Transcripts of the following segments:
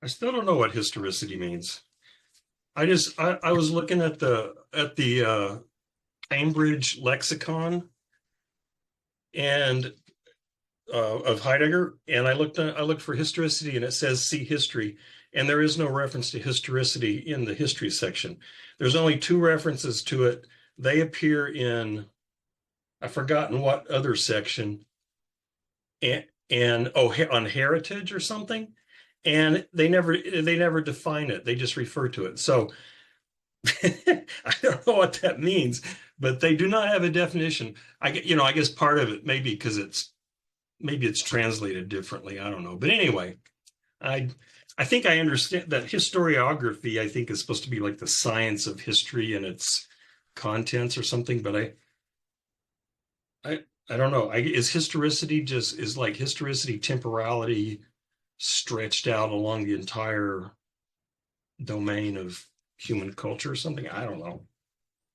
I still don't know what historicity means. I was looking at the Cambridge lexicon and of Heidegger, and I looked for historicity, and it says see history, and there is no reference to historicity in the history section. There's only two references to it. They appear in I've forgotten what other section, and oh, on heritage or something, and they never define it. They just refer to it. So I don't know what that means, but they do not have a definition. I guess part of it maybe because maybe it's translated differently. I don't know. But anyway, I I think I understand that historiography, I think, is supposed to be like the science of history and its contents or something, but I don't know. Is like historicity temporality stretched out along the entire domain of human culture or something? I don't know.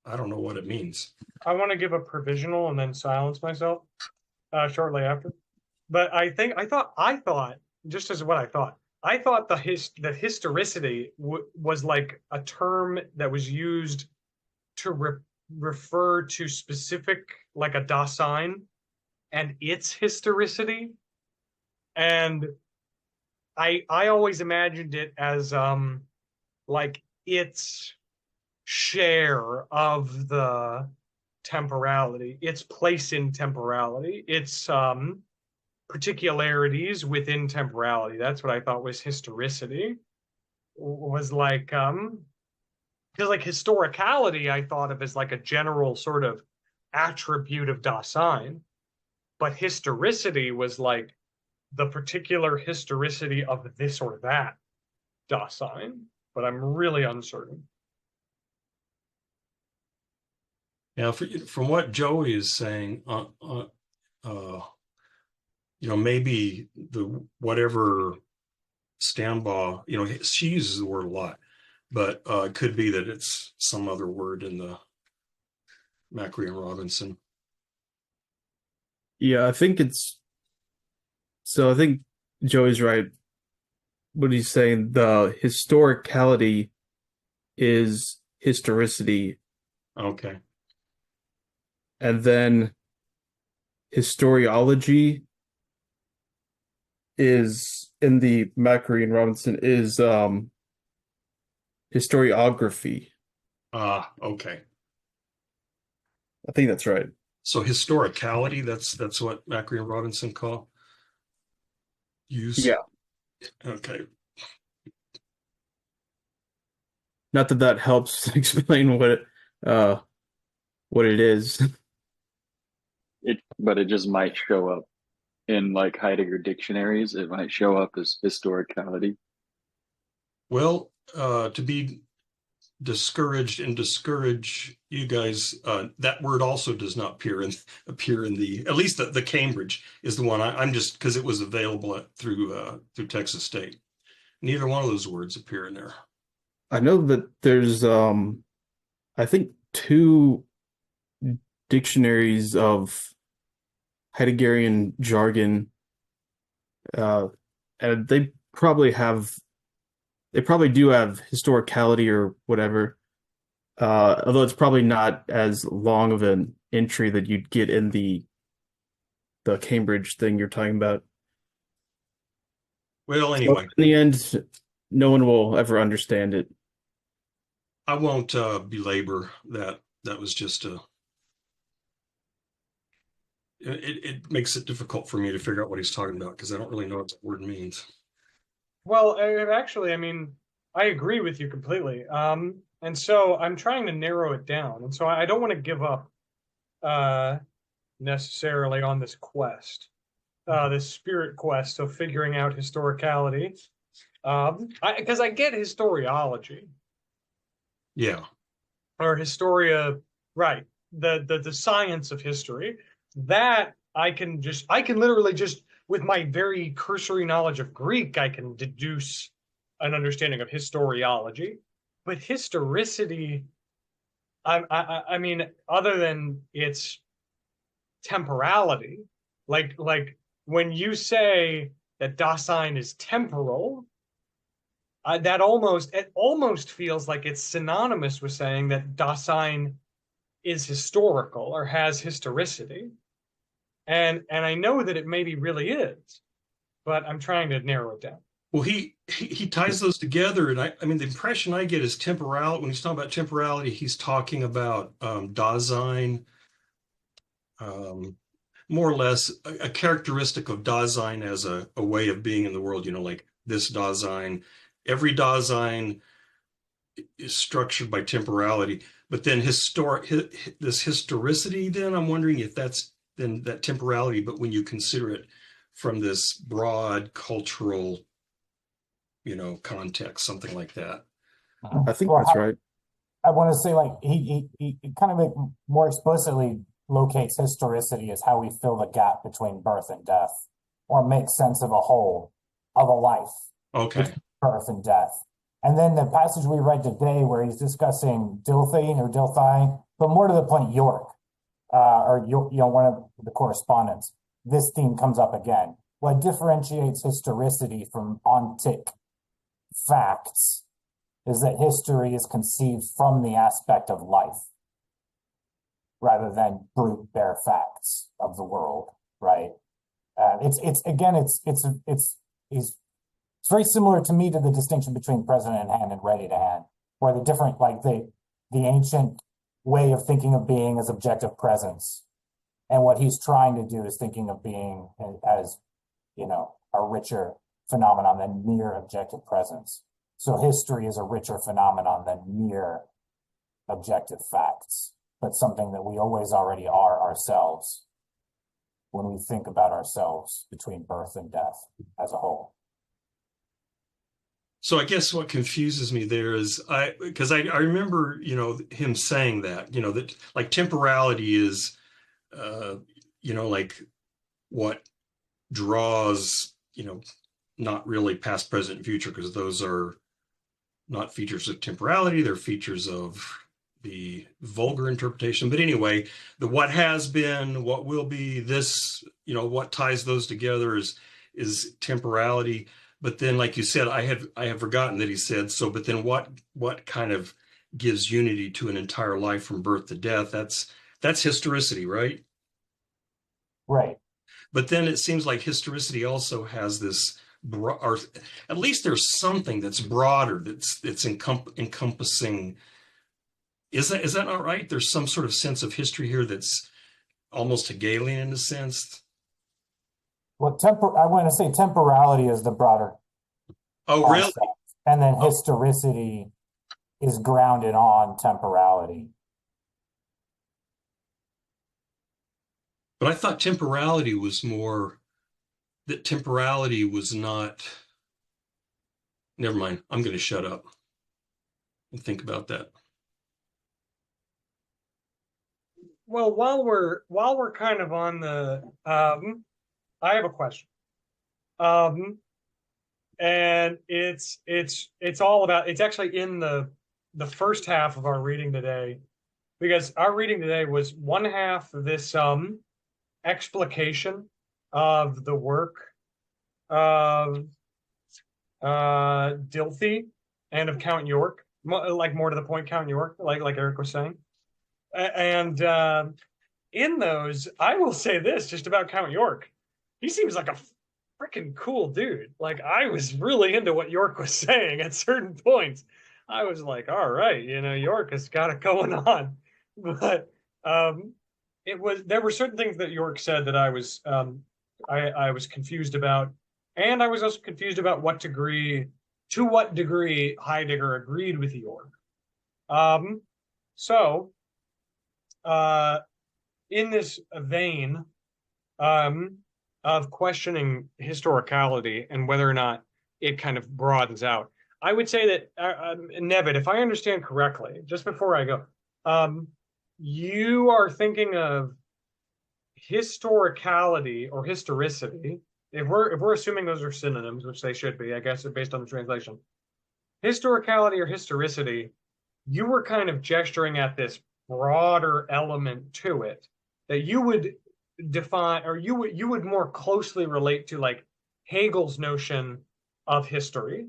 I don't know what it means. I want to give a provisional and then silence myself shortly after. But I thought just as what I thought that historicity was like a term that was used to refer to specific like a Dasein and its historicity, and I always imagined it as like its share of the temporality, its place in temporality, its particularities within temporality. That's what I thought was historicity. Was like because like historicality I thought of as like a general sort of attribute of Dasein, but historicity was like the particular historicity of this or that Dasein. But I'm really uncertain. Now, from what Joey is saying, uh, maybe the whatever Stambaugh, she uses the word a lot, but it could be that it's some other word in the Macri and Robinson. Yeah, I think Joey's right. What he's saying, the historicality is historicity, Okay. and then historiology is in the Macri and Robinson is historiography. Okay. I think that's right. So historicality, that's what Macri and Robinson use. Yeah. Okay. Not that that helps explain what it is. But it just might show up in like Heidegger dictionaries. It might show up as historicality. Well, to be discouraged and discourage you guys, that word also does not appear in the at least the Cambridge is the one I'm just because it was available through Texas State. Neither one of those words appear in there. I know that there's I think two dictionaries of Heideggerian jargon, and they probably do have historicality or whatever. Although it's probably not as long of an entry that you'd get in the Cambridge thing you're talking about. Well, So anyway, in the end, no one will ever understand it. I won't belabor that. That was just it makes it difficult for me to figure out what he's talking about because I don't really know what that word means. Well, actually, I mean, I agree with you completely. And so I'm trying to narrow it down. And so I don't want to give up uh, necessarily on this quest, this spirit quest of figuring out historicality. Because I get historiology Yeah. or historia, right? The science of history that I can literally just with my very cursory knowledge of Greek, I can deduce an understanding of historiology. But historicity, I mean, other than its temporality, like when you say that Dasein is temporal, it almost feels like it's synonymous with saying that Dasein is historical or has historicity. And I know that it maybe really is, but I'm trying to narrow it down. Well, he ties those together, and I mean the impression I get is temporality. When he's talking about temporality, he's talking about Dasein, more or less a characteristic of Dasein as a way of being in the world. You know, like this Dasein, every Dasein is structured by temporality, but then this historicity. Then I'm wondering if that's then that temporality, but when you consider it from this broad cultural, context, something like that. I think Or that's how, right. I want to say, like, he kind of more explicitly locates historicity as how we fill the gap between birth and death, or make sense of a whole of a life Okay. between birth and death. And then the passage we read today, where he's discussing Dilthey or Dilthai, but more to the point, York, or one of the correspondents. This theme comes up again. What differentiates historicity from ontic facts is that history is conceived from the aspect of life rather than brute bare facts of the world, right? It's very similar to me to the distinction between present in hand and ready to hand, where the different, like the ancient way of thinking of being as objective presence, and what he's trying to do is thinking of being as, a richer phenomenon than mere objective presence. So history is a richer phenomenon than mere objective facts, but something that we always already are ourselves when we think about ourselves between birth and death as a whole. So I guess what confuses me there is because I remember, him saying that, that like temporality is, like what draws, not really past, present, future, because those are not features of temporality, they're features of the vulgar interpretation. But anyway, the what has been, what will be, this, what ties those together is temporality. But then, like you said, I have forgotten that he said so. But then, what kind of gives unity to an entire life from birth to death? That's historicity, right? Right. But then it seems like historicity also has this, or at least there's something that's broader, that's encompassing. Is that not right? There's some sort of sense of history here that's almost Hegelian in a sense. Well, I want to say temporality is the broader Oh, really? concept, and then historicity is grounded on temporality. But I thought temporality was not. Never mind. I'm going to shut up and think about that. Well, while we're kind of on the, I have a question. And it's all about, it's actually in the first half of our reading today, because our reading today was one half of this explication of the work of Dilthey and of Count York, like more to the point, Count York, like Eric was saying. And in those, I will say this just about Count York. He seems like a freaking cool dude. Like, I was really into what York was saying at certain points. I was like, all right, York has got it going on. But there were certain things that York said that I was confused about. And I was also confused about to what degree Heidegger agreed with York. So in this vein of questioning historicality and whether or not it kind of broadens out, I would say that, Nevid, if I understand correctly, just before I go, you are thinking of historicality or historicity. If we're assuming those are synonyms, which they should be, I guess, based on the translation, historicality or historicity, you were kind of gesturing at this broader element to it that you would define, or you would more closely relate to, like Hegel's notion of history,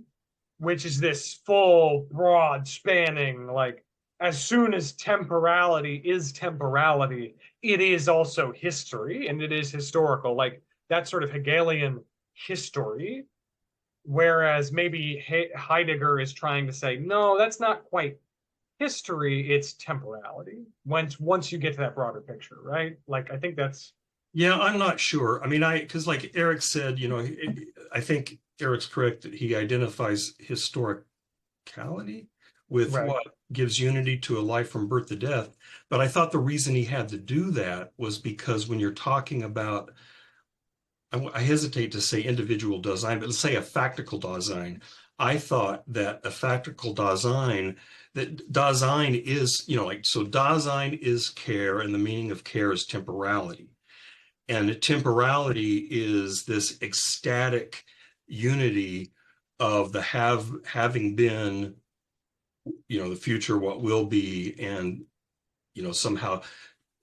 which is this full, broad, spanning, like, as soon as temporality is temporality, it is also history and it is historical, like that sort of Hegelian history. Whereas maybe Heidegger is trying to say, no, that's not quite history, it's temporality. Once you get to that broader picture, right? Like, I think that's. Yeah, I'm not sure. I mean, because like Eric said, I think Eric's correct that he identifies historicality with Right. what gives unity to a life from birth to death. But I thought the reason he had to do that was because when you're talking about, I hesitate to say individual Dasein, but let's say a factical Dasein. I thought that a factical Dasein, that Dasein is, so Dasein is care, and the meaning of care is temporality. And temporality is this ecstatic unity of the having been, the future, what will be, and somehow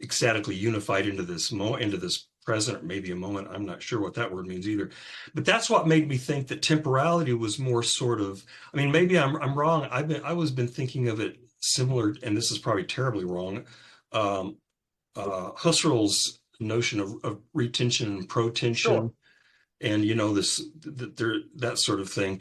ecstatically unified into this present, or maybe a moment. I'm not sure what that word means either. But that's what made me think that temporality was more sort of, I mean, maybe I'm wrong. I was been thinking of it similar, and this is probably terribly wrong. Husserl's notion of retention and protension, Sure. and that sort of thing.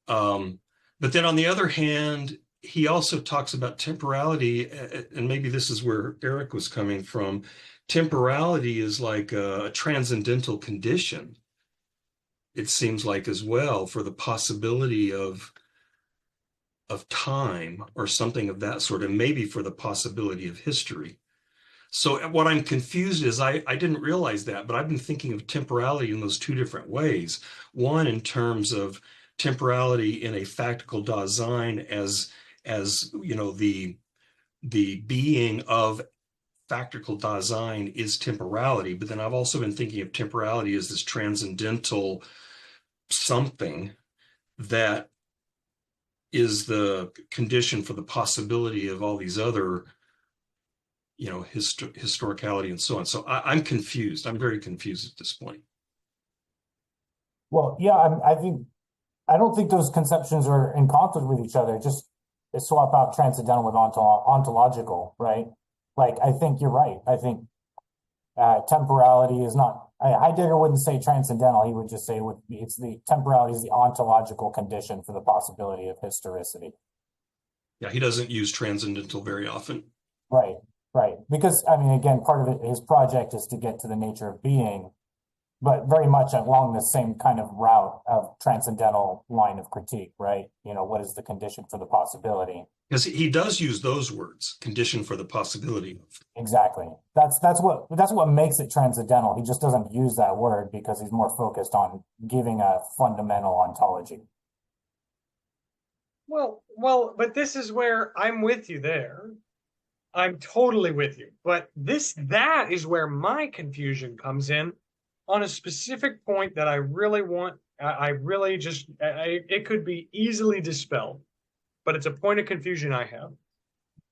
But then on the other hand, he also talks about temporality, and maybe this is where Eric was coming from. Temporality is like a transcendental condition, it seems like, as well, for the possibility of time or something of that sort, and maybe for the possibility of history. So what I'm confused is I didn't realize that, but I've been thinking of temporality in those two different ways. One, in terms of temporality in a factical Dasein as the being of factical Dasein is temporality. But then I've also been thinking of temporality as this transcendental something that is the condition for the possibility of all these other, historicality and so on. So I'm confused. I'm very confused at this point. Well, yeah, I don't think those conceptions are in conflict with each other. Just they swap out transcendental with ontological, right? Like, I think you're right. I think temporality is not. Heidegger wouldn't say transcendental. He would just say it's the temporality is the ontological condition for the possibility of historicity. Yeah, he doesn't use transcendental very often. Right, right. Because I mean, again, part of his project is to get to the nature of being, but very much along the same kind of route of transcendental line of critique, right? What is the condition for the possibility? Because he does use those words, condition for the possibility. Exactly. That's what makes it transcendental. He just doesn't use that word because he's more focused on giving a fundamental ontology. Well, but this is where I'm with you there. I'm totally with you. But that is where my confusion comes in on a specific point that I really want. It could be easily dispelled, but it's a point of confusion I have.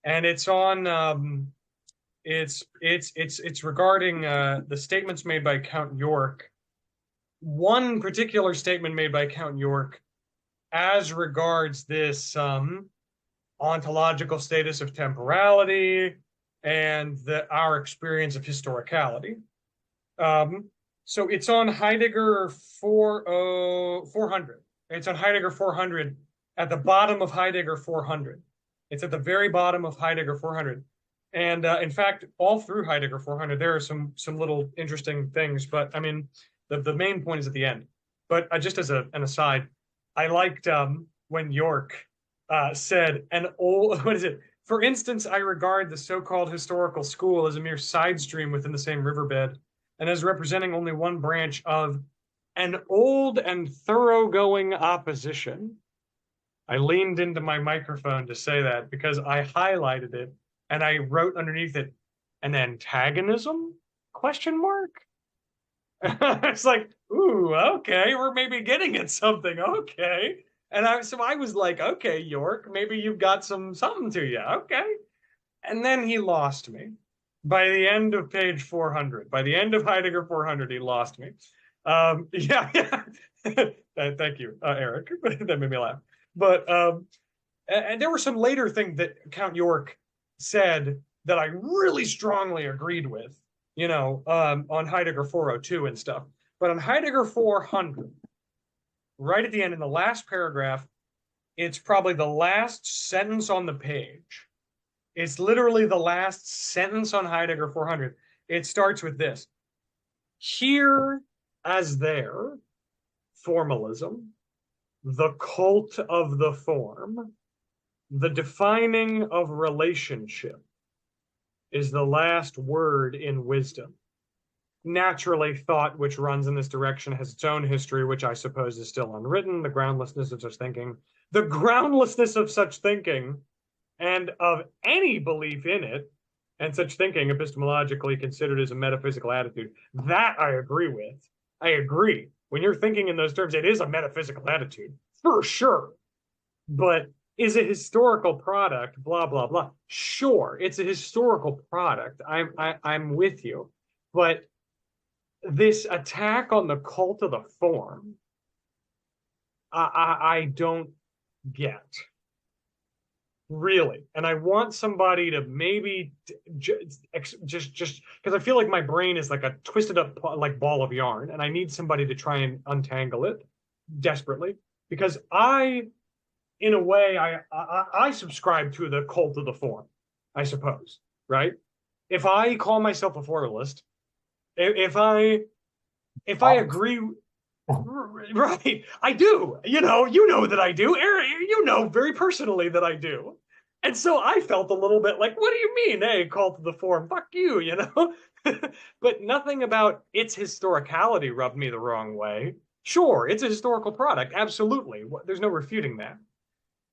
And it's on, it's regarding the statements made by Count York. One particular statement made by Count York as regards this ontological status of temporality and our experience of historicality. So it's on Heidegger 400. It's on Heidegger 400, at the bottom of Heidegger 400. It's at the very bottom of Heidegger 400. And in fact, all through Heidegger 400, there are some little interesting things. But I mean, the main point is at the end. But just as an aside, I liked when York said, what is it? For instance, I regard the so-called historical school as a mere side stream within the same riverbed, and as representing only one branch of an old and thoroughgoing opposition. I leaned into my microphone to say that because I highlighted it and I wrote underneath it, an antagonism? ? It's like, ooh, okay, we're maybe getting at something. Okay. And I was like, okay, York, maybe you've got something to you. Okay. And then he lost me. By the end of page 400, by the end of Heidegger 400, he lost me. Yeah. Thank you, Eric. That made me laugh. But and there were some later things that Count York said that I really strongly agreed with, on Heidegger 402 and stuff. But on Heidegger 400, right at the end, in the last paragraph, it's probably the last sentence on the page. It's literally the last sentence on Heidegger 400. It starts with this: here as there, formalism, the cult of the form, the defining of relationship, is the last word in wisdom. Naturally, thought which runs in this direction has its own history, which I suppose is still unwritten, the groundlessness of such thinking. The groundlessness of such thinking and of any belief in it, and such thinking epistemologically considered as a metaphysical attitude, that I agree with. I agree. When you're thinking in those terms, it is a metaphysical attitude, for sure. But is it historical product? Blah, blah, blah. Sure, it's a historical product. I'm with you. But this attack on the cult of the form, I don't get. Really. And I want somebody to maybe just because I feel like my brain is like a twisted up like ball of yarn, and I need somebody to try and untangle it desperately, because in a way, I subscribe to the cult of the form, I suppose, right? If I call myself a formalist, if I agree, right, I do. You know that I do. Aaron, you know very personally that I do. And so I felt a little bit like, what do you mean? Hey, cult of the form, fuck you, But nothing about its historicality rubbed me the wrong way. Sure, it's a historical product, absolutely. There's no refuting that.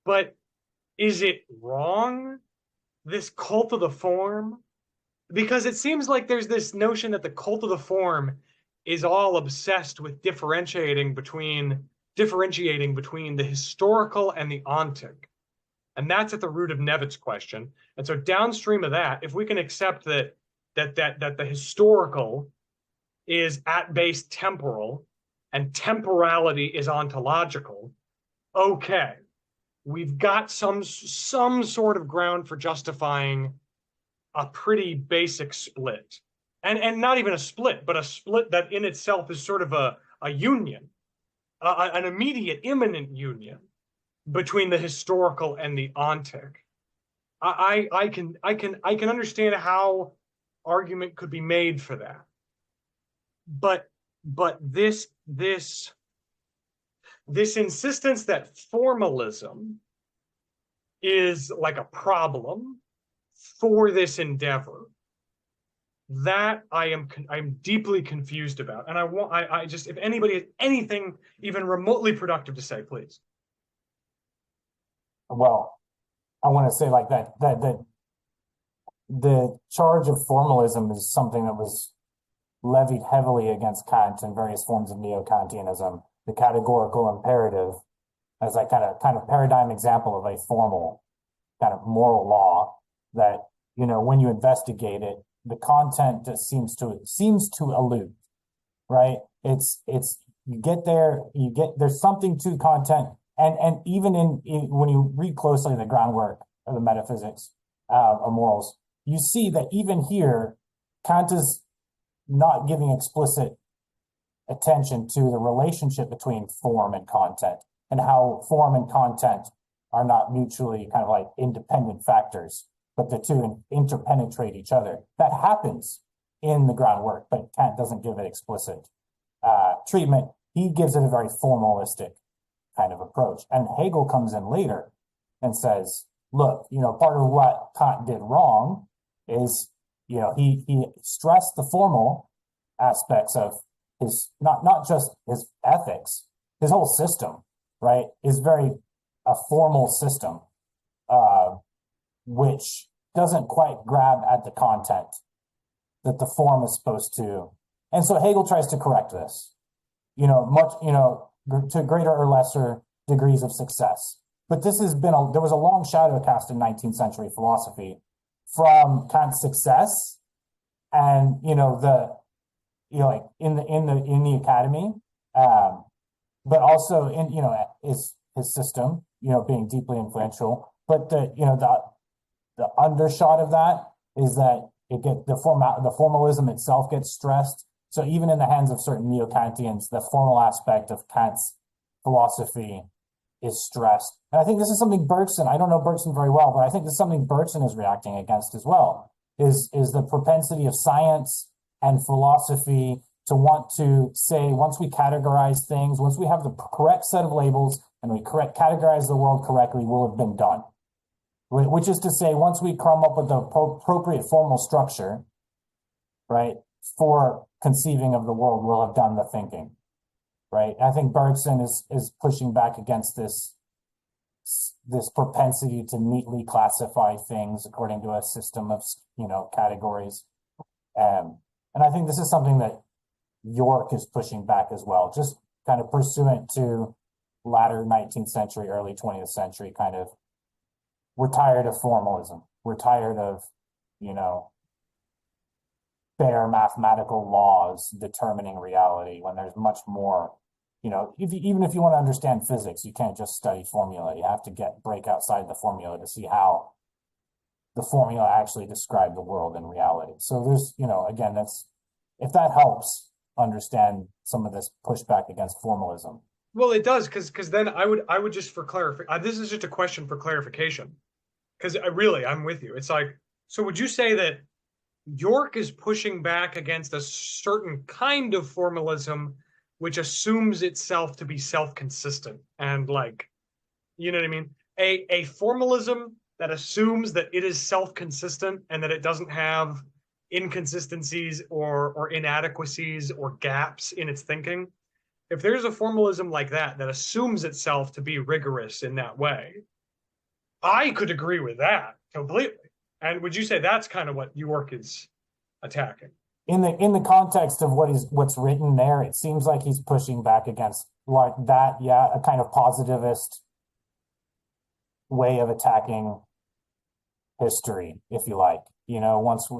But is it wrong, this cult of the form? Because it seems like there's this notion that the cult of the form is all obsessed with differentiating between the historical and the ontic. And that's at the root of Nevitt's question. And so downstream of that, if we can accept that the historical is at base temporal and temporality is ontological, okay, we've got some sort of ground for justifying a pretty basic split. And not even a split, but a split that in itself is sort of a union, an immediate, imminent union between the historical and the ontic. I can understand how argument could be made for that. But this insistence that formalism is like a problem for this endeavor, that I'm deeply confused about. And I just, if anybody has anything even remotely productive to say, please. Well, I want to say like that the charge of formalism is something that was levied heavily against Kant in various forms of neo-Kantianism. The categorical imperative as a kind of paradigm example of a formal kind of moral law that, when you investigate it, the content just seems to elude, right? It's you get there, there's something to content, and even in when you read closely the groundwork of the metaphysics of morals, you see that even here, Kant is not giving explicit attention to the relationship between form and content, and how form and content are not mutually kind of like independent factors, but the two interpenetrate each other. That happens in the groundwork, but Kant doesn't give it explicit treatment. He gives it a very formalistic kind of approach. And Hegel comes in later and says, look, part of what Kant did wrong is, he stressed the formal aspects of his, not just his ethics, his whole system, right, is very a formal system, which doesn't quite grab at the content that the form is supposed to. And so Hegel tries to correct this, to greater or lesser degrees of success. But this has been there was a long shadow cast in 19th century philosophy from Kant's success and, like in the academy, but also in, his system, being deeply influential. But the undershot of that is that the formalism itself gets stressed. So even in the hands of certain neo-Kantians, the formal aspect of Kant's philosophy is stressed. And I think this is something Bergson, I don't know Bergson very well, but I think this is something Bergson is reacting against as well, is the propensity of science and philosophy to want to say, once we categorize things, once we have the correct set of labels and we categorize the world correctly, we'll have been done. Which is to say, once we come up with the appropriate formal structure, right, for conceiving of the world, we'll have done the thinking, right? I think Bergson is pushing back against this propensity to neatly classify things according to a system of, categories. And I think this is something that York is pushing back as well, just kind of pursuant to latter 19th century, early 20th century kind of, we're tired of formalism. We're tired of, bare mathematical laws determining reality when there's much more, even if you want to understand physics, you can't just study formula. You have to break outside the formula to see how the formula actually describe the world in reality. So there's, again, if that helps understand some of this pushback against formalism. Well, it does, because then I would just, for clarification, this is just a question for clarification, because I'm with you. It's like, so would you say that York is pushing back against a certain kind of formalism which assumes itself to be self-consistent and, like, you know what I mean? A formalism that assumes that it is self-consistent and that it doesn't have inconsistencies or inadequacies or gaps in its thinking. If there's a formalism like that assumes itself to be rigorous in that way, I could agree with that completely. And would you say that's kind of what York is attacking? In the context of what's written there, it seems like he's pushing back against like that, a kind of positivist way of attacking history, if you like. Once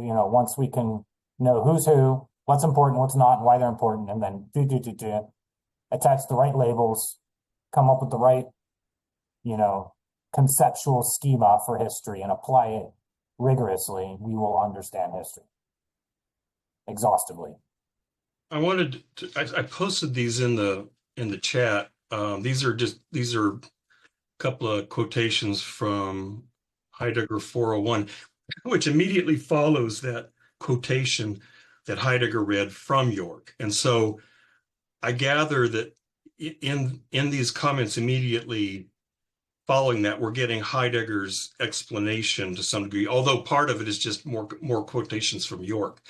we can know who's who, what's important, what's not, and why they're important, and then attach the right labels, come up with the right, conceptual schema for history and apply it rigorously, we will understand history exhaustively. I posted these in the chat. These are a couple of quotations from Heidegger 401, which immediately follows that quotation that Heidegger read from York. And so I gather that in these comments immediately following that, we're getting Heidegger's explanation to some degree, although part of it is just more quotations from York.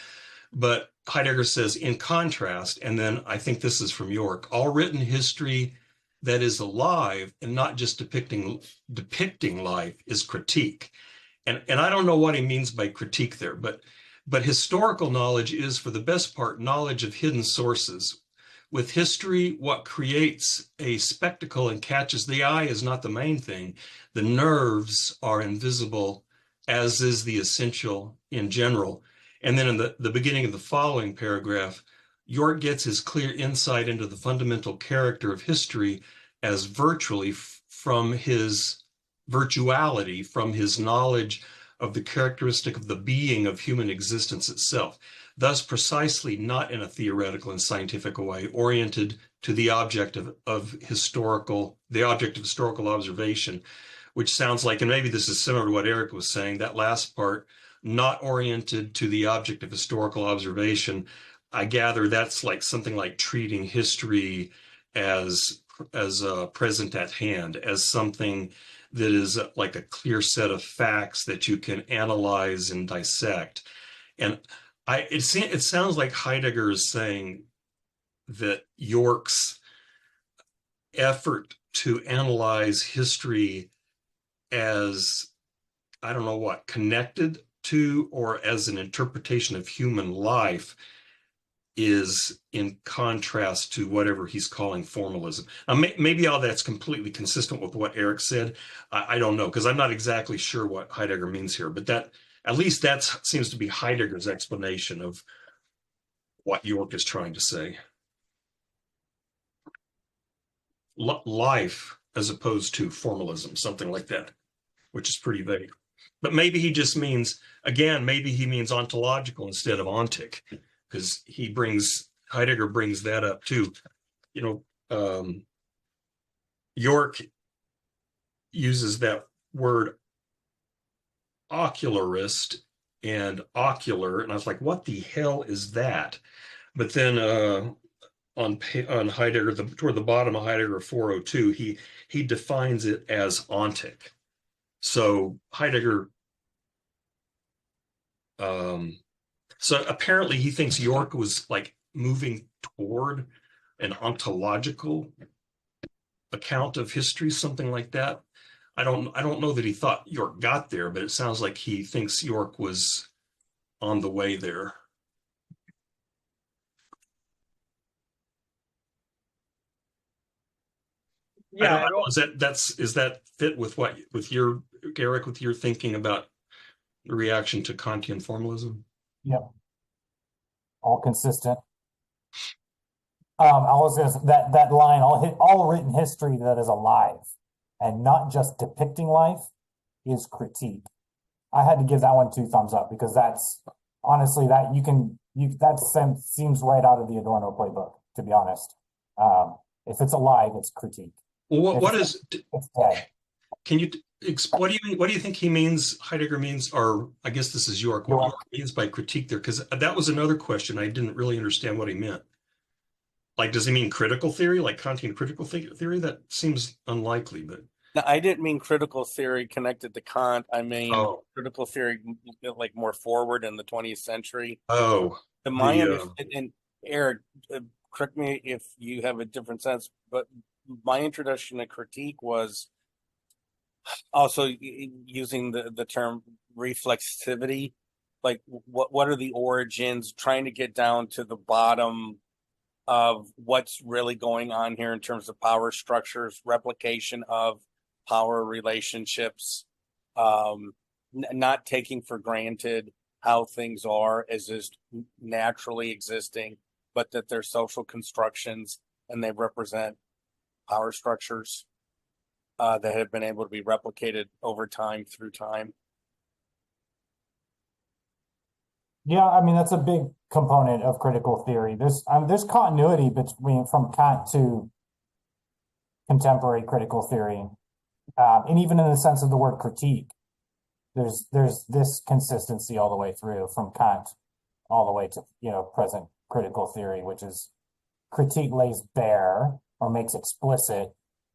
But Heidegger says, in contrast, and then I think this is from York, all written history that is alive and not just depicting life is critique. And I don't know what he means by critique there, but historical knowledge is, for the best part, knowledge of hidden sources. With history, what creates a spectacle and catches the eye is not the main thing. The nerves are invisible, as is the essential in general. And then in the beginning of the following paragraph, York gets his clear insight into the fundamental character of history as virtually from his virtuality, from his knowledge of the characteristic of the being of human existence itself. Thus, precisely not in a theoretical and scientific way, oriented to the object of historical observation, which sounds like, and maybe this is similar to what Eric was saying, that last part, not oriented to the object of historical observation. I gather that's like something like treating history as present at hand, as something that is like a clear set of facts that you can analyze and dissect. And it sounds like Heidegger is saying that York's effort to analyze history as, I don't know what, connected to or as an interpretation of human life is in contrast to whatever he's calling formalism. Maybe all that's completely consistent with what Eric said. I don't know, because I'm not exactly sure what Heidegger means here, but at least that seems to be Heidegger's explanation of what York is trying to say. Life, as opposed to formalism, something like that, which is pretty vague. But maybe he just means, again, maybe he means ontological instead of ontic, because Heidegger brings that up too. York uses that word ocularist and ocular, and I was like, what the hell is that? But then on Heidegger, toward the bottom of Heidegger 402, he defines it as ontic. So Heidegger, so apparently he thinks York was like moving toward an ontological account of history, something like that. I don't know that he thought York got there, but it sounds like he thinks York was on the way there. Yeah, Is that fit with Garrick, with your thinking about the reaction to Kantian formalism? Yep. All consistent. I was gonna say that line, all written history that is alive and not just depicting life is critique. I had to give that one 2 thumbs up because that's honestly that seems right out of the Adorno playbook, to be honest. If it's alive, it's critique. Well, It's dead. Can you what do you mean? What do you think he means? Heidegger means, or I guess this is York. What York means by critique there? Because that was another question. I didn't really understand what he meant. Like, does he mean critical theory, like Kantian critical theory? That seems unlikely, but. No, I didn't mean critical theory connected to Kant. I mean critical theory, like more forward in the 20th century. Oh, and Eric, correct me if you have a different sense, but my introduction to critique was also using the term reflexivity. Like, what are the origins? Trying to get down to the bottom of what's really going on here in terms of power structures, replication of power relationships, not taking for granted how things are as just naturally existing, but that they're social constructions and they represent power structures that have been able to be replicated over time through time. Yeah, I mean that's a big component of critical theory. There's continuity between from Kant to contemporary critical theory, and even in the sense of the word critique, there's this consistency all the way through from Kant all the way to present critical theory, which is critique lays bare or makes explicit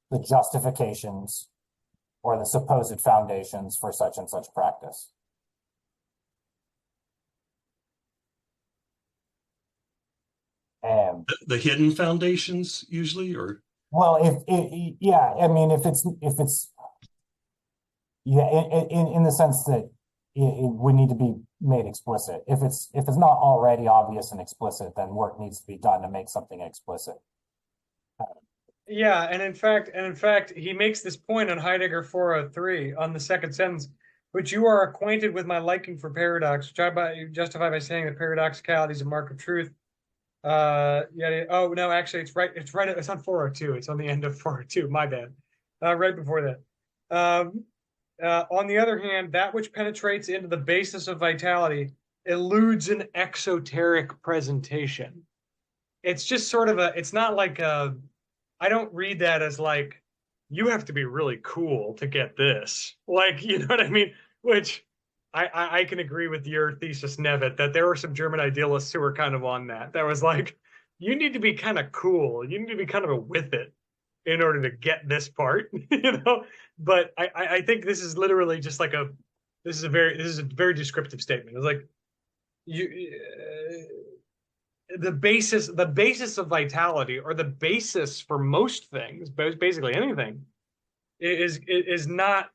the justifications or the supposed foundations for such and such practice. The hidden foundations usually, or well, if it's in the sense that it would need to be made explicit. If it's not already obvious and explicit, then work needs to be done to make something explicit. Yeah, and in fact, he makes this point on Heidegger 403 on the second sentence, which you are acquainted with my liking for paradox, which I justify by saying that paradoxicality is a mark of truth. Oh no, actually, it's right. It's on 402. It's on the end of 402. My bad. Right before that. On the other hand, that which penetrates into the basis of vitality eludes an exoteric presentation. It's just sort of it's not like I don't read that as like, you have to be really cool to get this. Like, you know what I mean? Which I can agree with your thesis, Nevitt, that there were some German idealists who were kind of on that. That was like, you need to be kind of cool. You need to be kind of a with it in order to get this part, But I think this is literally just like this is a very descriptive statement. It's like the basis of vitality, or the basis for most things, basically anything, is not.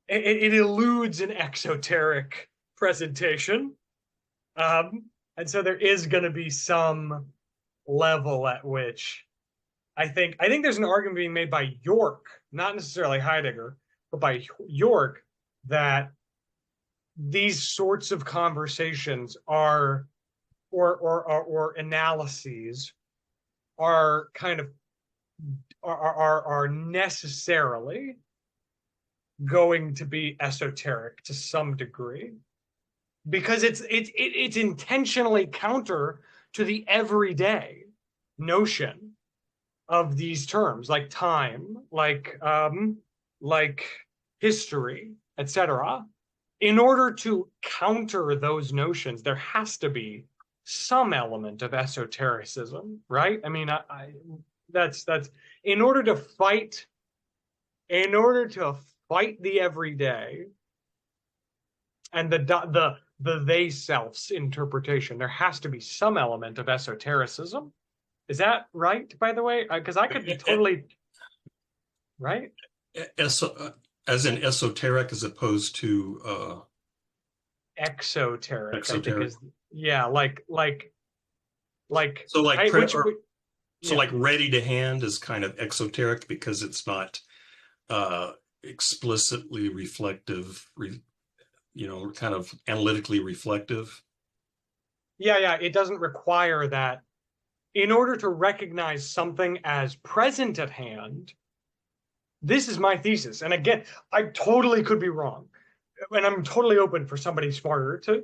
It eludes an exoteric presentation, and so there is going to be some level at which I think there's an argument being made by York, not necessarily Heidegger, but by York, that these sorts of conversations are or analyses are kind of are necessarily going to be esoteric to some degree, because it's intentionally counter to the everyday notion of these terms, like time, like history, etc. In order to counter those notions, there has to be some element of esotericism, right? I mean, that's in order to fight the everyday and the they self's interpretation, there has to be some element of esotericism. Is that right, by the way? Because I could be totally right. As in esoteric, as opposed to Exoteric, I think exoteric. is, yeah, like So like I, which, so yeah. like ready to hand is kind of exoteric because it's not explicitly reflective, kind of analytically reflective. Yeah, it doesn't require that. In order to recognize something as present at hand, this is my thesis. And again, I totally could be wrong. And I'm totally open for somebody smarter to,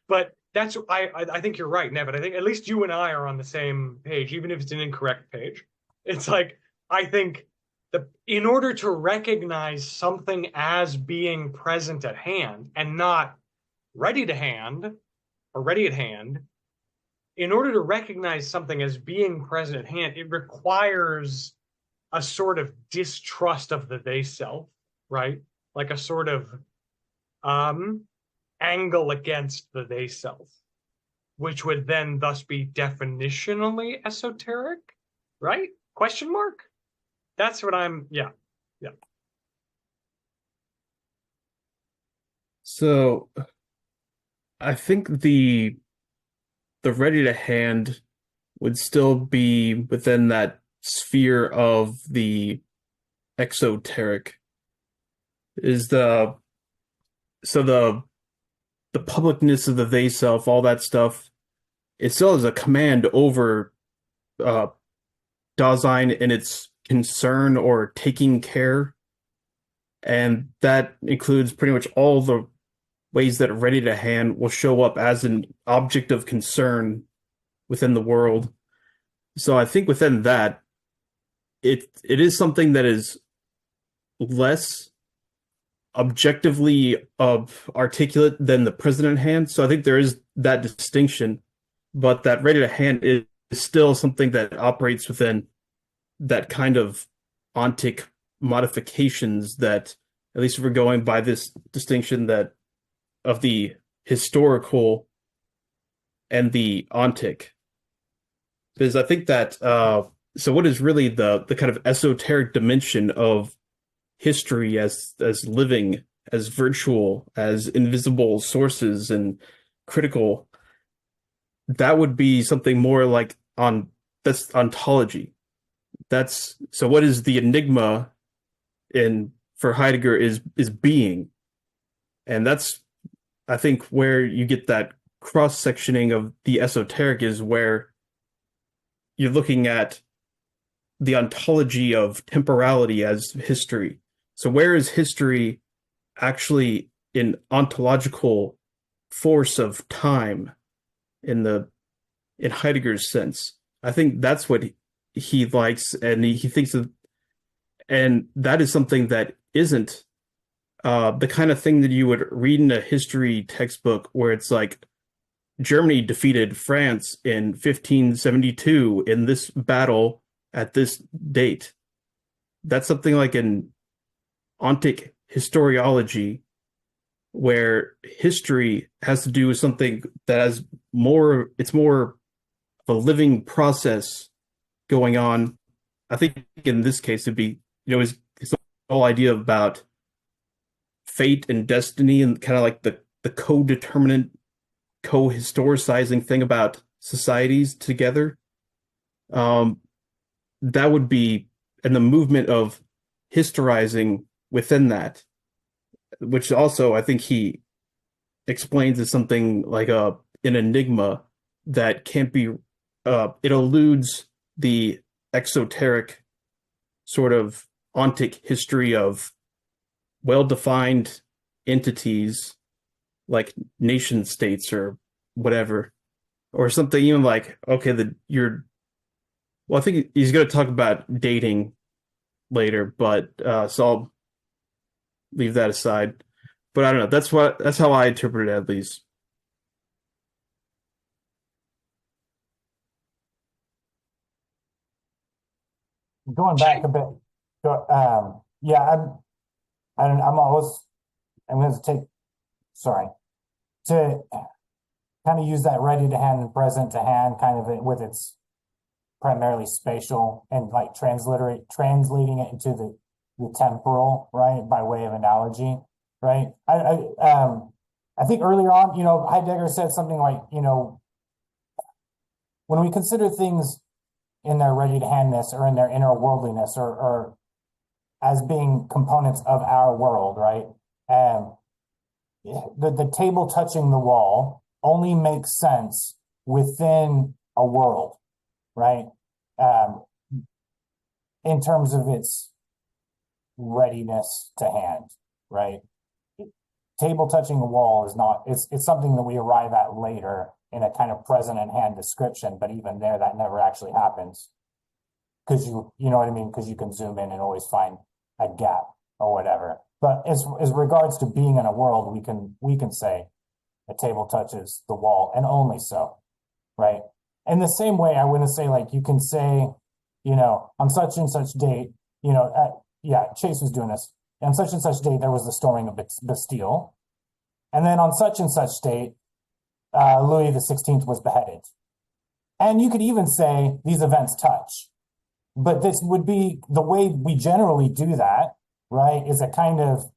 but that's, I think you're right, Nevin. I think at least you and I are on the same page, even if it's an incorrect page. It's like, I think in order to recognize something as being present at hand and not ready to hand or ready at hand, in order to recognize something as being present at hand, it requires a sort of distrust of the they self, right? Like a sort of angle against the they self, which would then thus be definitionally esoteric, right? Question mark? That's what yeah. So I think the ready to hand would still be within that sphere of the exoteric. Is the publicness of the they self, all that stuff, it still has a command over uh Dasein and its concern or taking care. And that includes pretty much all the ways that ready to hand will show up as an object of concern within the world. So I think within that, it is something that is less objectively articulate than the president hand. So I think there is that distinction, but that ready to hand is still something that operates within that kind of ontic modifications that, at least if we're going by this distinction that of the historical and the ontic. Because I think that so what is really the kind of esoteric dimension of history as living, as virtual, as invisible sources and critical, that would be something more like that's ontology. That's so what is the enigma in for Heidegger is being. And that's I think where you get that cross-sectioning of the esoteric is where you're looking at the ontology of temporality as history. So where is history actually an ontological force of time in Heidegger's sense? I think that's what he likes, and he thinks of, and that is something that isn't the kind of thing that you would read in a history textbook where it's like Germany defeated France in 1572 in this battle at this date. That's something like an ontic historiology where history has to do with something that has it's more of a living process going on. I think in this case it'd be, it's the whole idea about fate and destiny and kind of like the co-determinant, co-historicizing thing about societies together. That would be, and the movement of historizing within that, which also I think he explains as something like an enigma that can't be, it eludes the exoteric sort of ontic history of well-defined entities like nation states or whatever, or something even like, okay, well, I think he's going to talk about dating later, but so I'll leave that aside. But I don't know. That's how I interpret it, at least. Going back a bit, yeah, I'm always, I'm going to take, sorry, to kind of use that ready to hand and present to hand kind of with its primarily spatial and like translating it into the temporal, right, by way of analogy, right? I think earlier on, Heidegger said something like, when we consider things in their ready to handness or in their inner worldliness or as being components of our world, right? The table touching the wall only makes sense within a world, right? In terms of its readiness to hand, right? Table touching a wall is not, it's something that we arrive at later in a kind of present in hand description, but even there, that never actually happens. Because you know what I mean? Because you can zoom in and always find a gap or whatever. But as regards to being in a world, we can say a table touches the wall, and only so, right? In the same way, I wouldn't say like you can say, on such and such date, Chase was doing this. On such and such date, there was the storming of Bastille, and then on such and such date, Louis XVI was beheaded. And you could even say these events touch. But this would be the way we generally do that, right? Is a kind of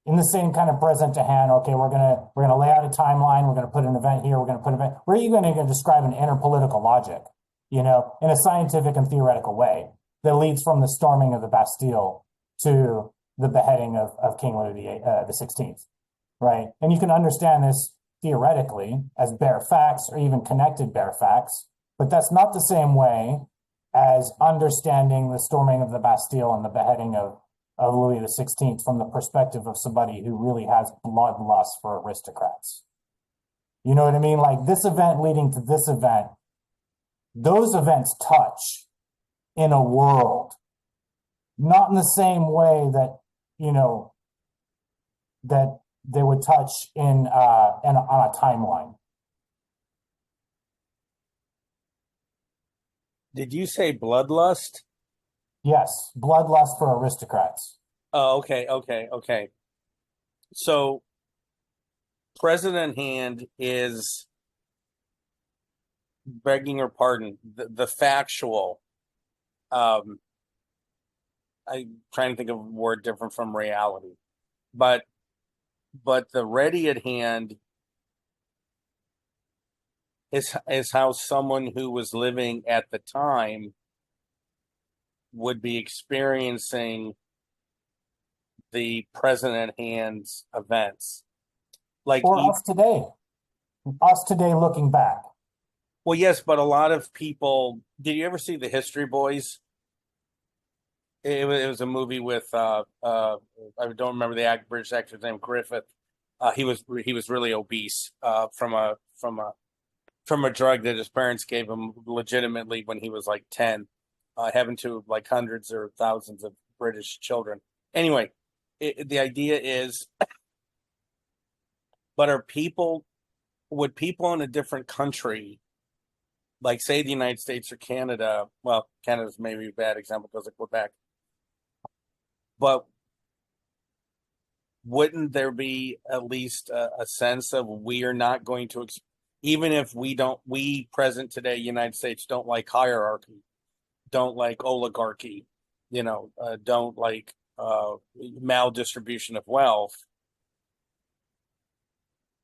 in the same kind of present to hand. Okay, we're gonna lay out a timeline. We're gonna put an event here. We're gonna put an event. We're even going to describe an inner political logic, in a scientific and theoretical way that leads from the storming of the Bastille to the beheading of King Louis the 16th, right? And you can understand this theoretically as bare facts or even connected bare facts, but that's not the same way as understanding the storming of the Bastille and the beheading of Louis XVI from the perspective of somebody who really has bloodlust for aristocrats. You know what I mean? Like this event leading to this event, those events touch in a world, not in the same way that, that they would touch on a timeline. Did you say bloodlust? Yes, bloodlust for aristocrats. Oh, okay. So, President Hand is, begging your pardon, the factual. I'm trying to think of a word different from reality, but the ready at hand is how someone who was living at the time would be experiencing the present at hand's events. Like or us today looking back. Well, yes, but a lot of people. Did you ever see The History Boys? It was a movie with I don't remember the British actor's name, Griffith. He was really obese from a drug that his parents gave him legitimately when he was like 10, having to like hundreds or thousands of British children. Anyway, the idea is, but would people in a different country, like say the United States or Canada, well, Canada's maybe a bad example because of Quebec, but wouldn't there be at least a sense of we are not going to, even if we present today, United States don't like hierarchy, don't like oligarchy, don't like maldistribution of wealth.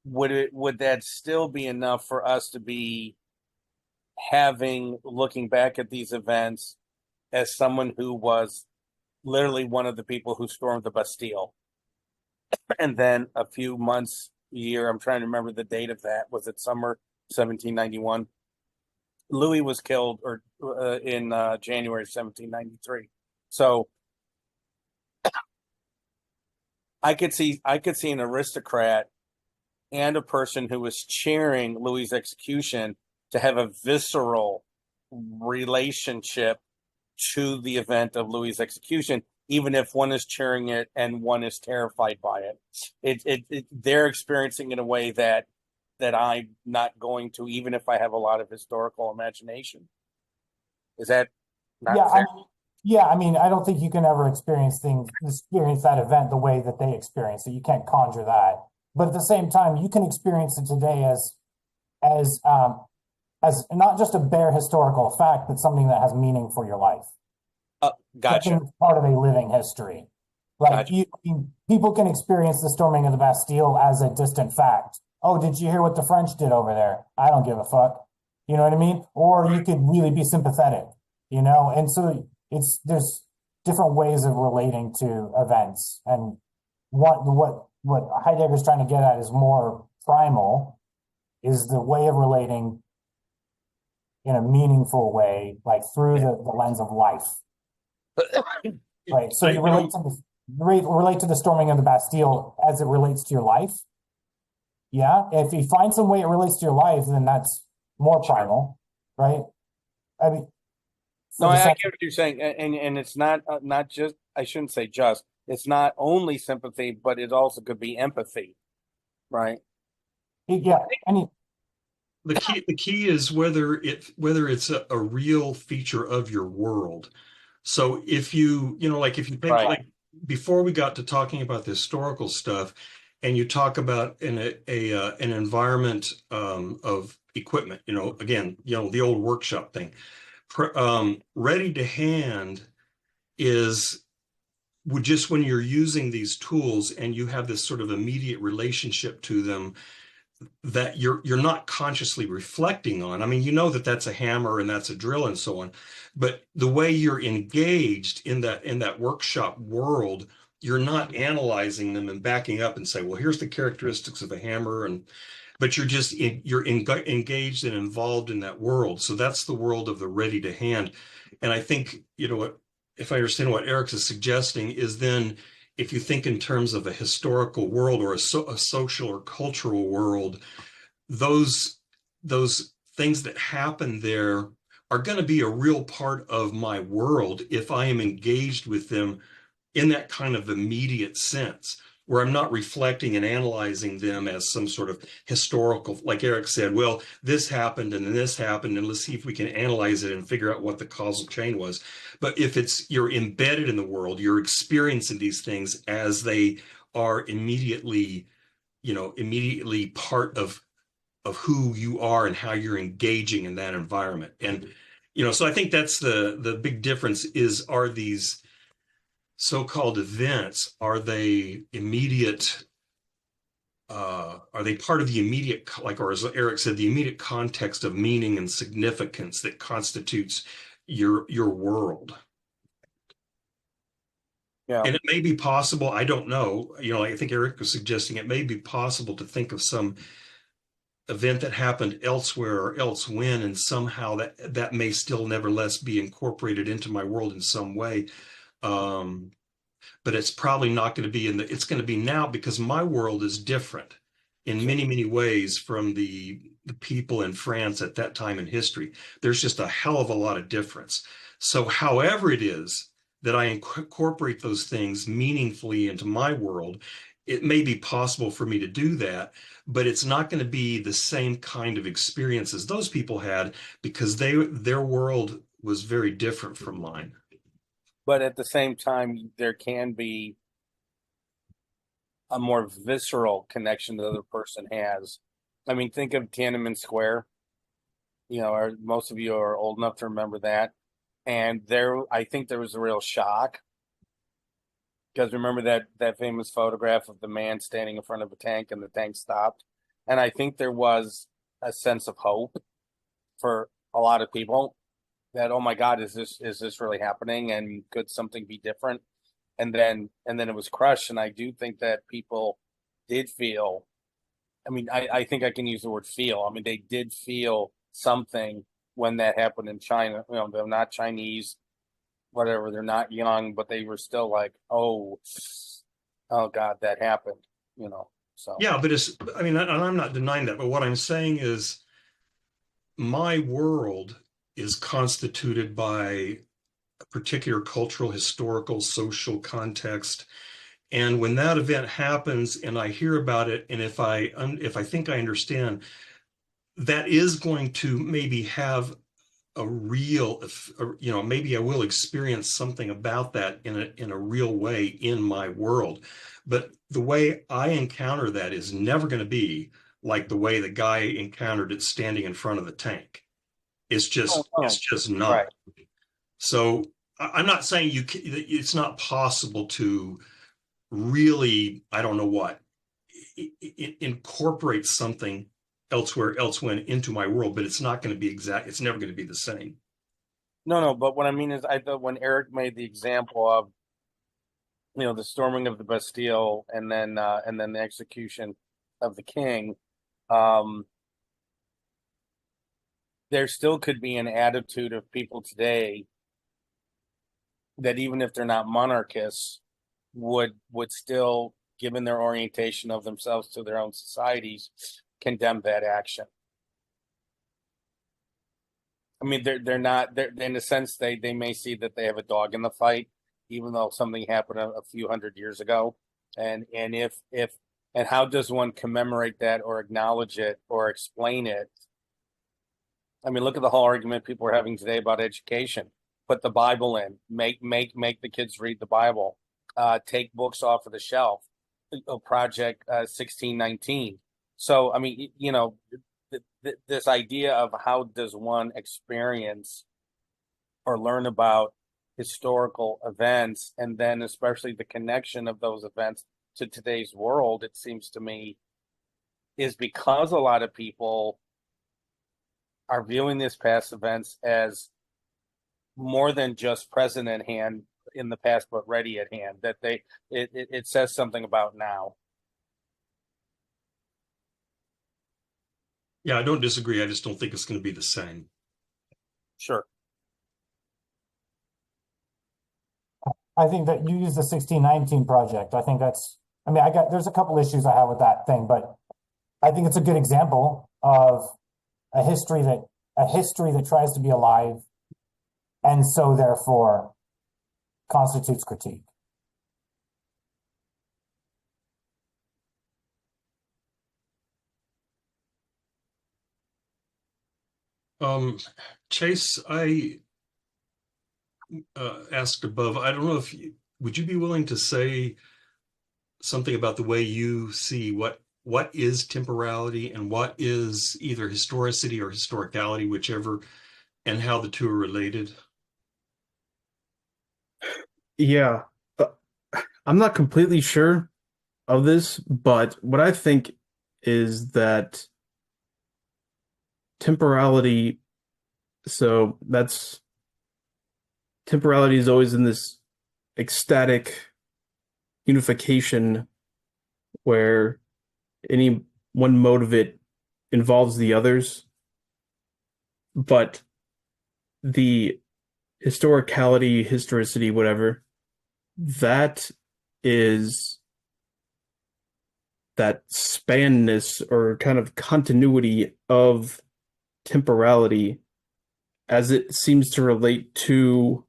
Would that still be enough for us to be looking back at these events as someone who was literally one of the people who stormed the Bastille? And then a few months, year, I'm trying to remember the date of that. Was it summer 1791? Louis was killed in January 1793. So I could see an aristocrat and a person who was cheering Louis' execution to have a visceral relationship to the event of Louis' execution, even if one is cheering it and one is terrified by it. They're experiencing it in a way that I'm not going to, even if I have a lot of historical imagination. Is that not Yeah, fair? I mean, I don't think you can ever experience that event the way that they experience it. You can't conjure that. But at the same time, you can experience it today as not just a bare historical fact, but something that has meaning for your life. Gotcha. Something that's part of a living history. Like Gotcha. people can experience the storming of the Bastille as a distant fact. Oh, did you hear what the French did over there? I don't give a fuck. You know what I mean? Or you could really be sympathetic, and so there's different ways of relating to events. And what Heidegger's trying to get at is more primal, is the way of relating in a meaningful way, like through the lens of life. Right. So you relate to the storming of the Bastille as it relates to your life. Yeah. If you find some way it relates to your life, then that's more primal, right? I mean, No, I get what you're saying, and it's not just, I shouldn't say just. It's not only sympathy, but it also could be empathy, right? yeah. I mean, The key is whether it's a real feature of your world. So if like if you think Right. like before we got to talking about the historical stuff, and you talk about an environment of equipment, again, the old workshop thing, ready to hand is just when you're using these tools and you have this sort of immediate relationship to them that you're not consciously reflecting on. I mean, that's a hammer and that's a drill and so on, but the way you're engaged in that workshop world, you're not analyzing them and backing up and say, well, here's the characteristics of a hammer, but you're engaged and involved in that world. So that's the world of the ready to hand. And I think, if I understand what Eric is suggesting, is then if you think in terms of a historical world or a social or cultural world, those things that happen there are going to be a real part of my world if I am engaged with them in that kind of immediate sense, where I'm not reflecting and analyzing them as some sort of historical, like Eric said, well, this happened and then this happened, and let's see if we can analyze it and figure out what the causal chain was. But if you're embedded in the world, you're experiencing these things as they are immediately part of who you are and how you're engaging in that environment. And, so I think that's the big difference is, are these so-called events, are they immediate? Are they part of the immediate, or as Eric said, the immediate context of meaning and significance that constitutes your world? Yeah. And it may be possible, I don't know, I think Eric was suggesting it may be possible to think of some event that happened elsewhere or elsewhen, and somehow that may still nevertheless be incorporated into my world in some way. But it's probably not going to be it's going to be now, because my world is different in many, many ways from the people in France at that time in history. There's just a hell of a lot of difference. So however it is that I incorporate those things meaningfully into my world, it may be possible for me to do that, but it's not going to be the same kind of experience as those people had, because their world was very different from mine. But at the same time, there can be a more visceral connection the other person has. I mean, think of Tiananmen Square. Most of you are old enough to remember that. And I think there was a real shock, because remember that famous photograph of the man standing in front of a tank and the tank stopped. And I think there was a sense of hope for a lot of people that, oh my God, is this really happening? And could something be different? And then it was crushed. And I do think that people did feel, I mean, I think I can use the word feel. I mean, they did feel something when that happened in China. They're not Chinese. whatever, they're not young, but they were still like, oh God, that happened, so. Yeah, but I mean, and I'm not denying that, but what I'm saying is my world is constituted by a particular cultural, historical, social context. And when that event happens and I hear about it, and if I think I understand, that is going to maybe have a real, maybe I will experience something about that in a real way in my world. But the way I encounter that is never going to be like the way the guy encountered it standing in front of the tank. It's Oh, just no. it's just Right. not. So I'm not saying it's not possible to really, I don't know what, incorporate something elsewhere into my world, but it's not going to be exact. It's never going to be the same. No, but what I mean is, I thought when Eric made the example of, the storming of the Bastille and then the execution of the king, um, there still could be an attitude of people today that even if they're not monarchists, would still, given their orientation of themselves to their own societies, condemn that action. I mean, they're not, they're in a sense, they may see that they have a dog in the fight, even though something happened a few hundred years ago. And if and how does one commemorate that or acknowledge it or explain it? I mean, look at the whole argument people are having today about education. Put the Bible in, make the kids read the Bible, take books off of the shelf, Project 1619. So, I mean, this idea of how does one experience or learn about historical events, and then especially the connection of those events to today's world, it seems to me, is because a lot of people are viewing these past events as more than just present at hand in the past, but ready at hand, that it says something about now. Yeah, I don't disagree. I just don't think it's going to be the same. Sure. I think that you use the 1619 project. I think there's a couple issues I have with that thing, but I think it's a good example of a history that tries to be alive and so therefore constitutes critique. Chase, I asked above, I don't know if would you be willing to say something about the way you see what is temporality and what is either historicity or historicality, whichever, and how the two are related? Yeah. I'm not completely sure of this, but what I think is that temporality, so temporality is always in this ecstatic unification where any one mode of it involves the others, but the historicality, historicity, whatever, that is that spanness or kind of continuity of temporality as it seems to relate to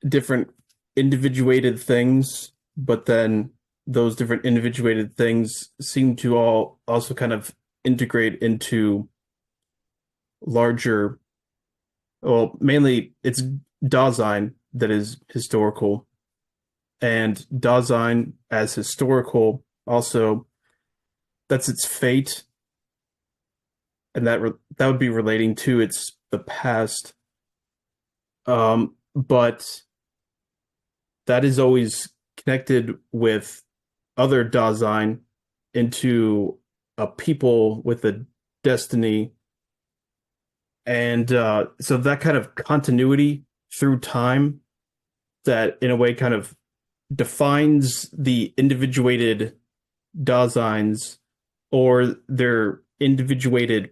different individuated things, but then those different individuated things seem to all also kind of integrate into larger, well, mainly it's Dasein that is historical, and Dasein as historical also, that's its fate, and that would be relating to the past, but that is always connected with other Dasein into a people with a destiny. And so that kind of continuity through time that in a way kind of defines the individuated Daseins or their individuated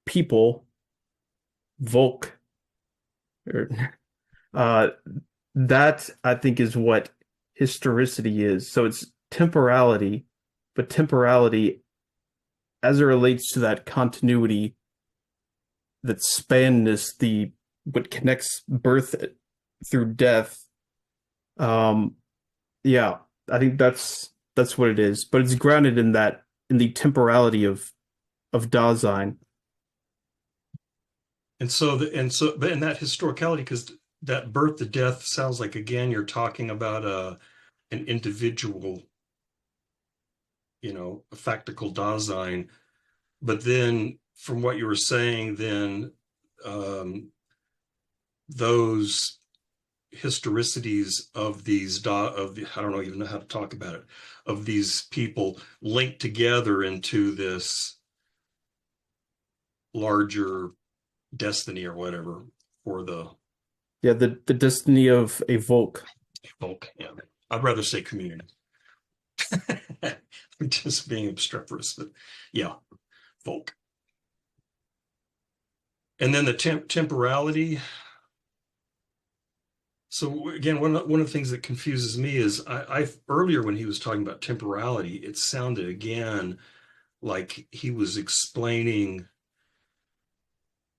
people, Volk, or Uh, that I think is what historicity is. So it's temporality, but temporality as it relates to that continuity, that spanness, the what connects birth through death. Um, yeah, I think that's what it is. But it's grounded in that in the temporality of Dasein. But in that historicality, because that birth to death sounds like, again, you're talking about an individual, a factical Dasein. But then from what you were saying, then those historicities of I don't know even know how to talk about it, of these people linked together into this larger destiny or whatever for the Yeah, the destiny of a Volk. folk. Yeah, I'd rather say community. I'm just being obstreperous, but yeah, folk. And then the temporality. So again, one of the things that confuses me is I earlier when he was talking about temporality, it sounded again like he was explaining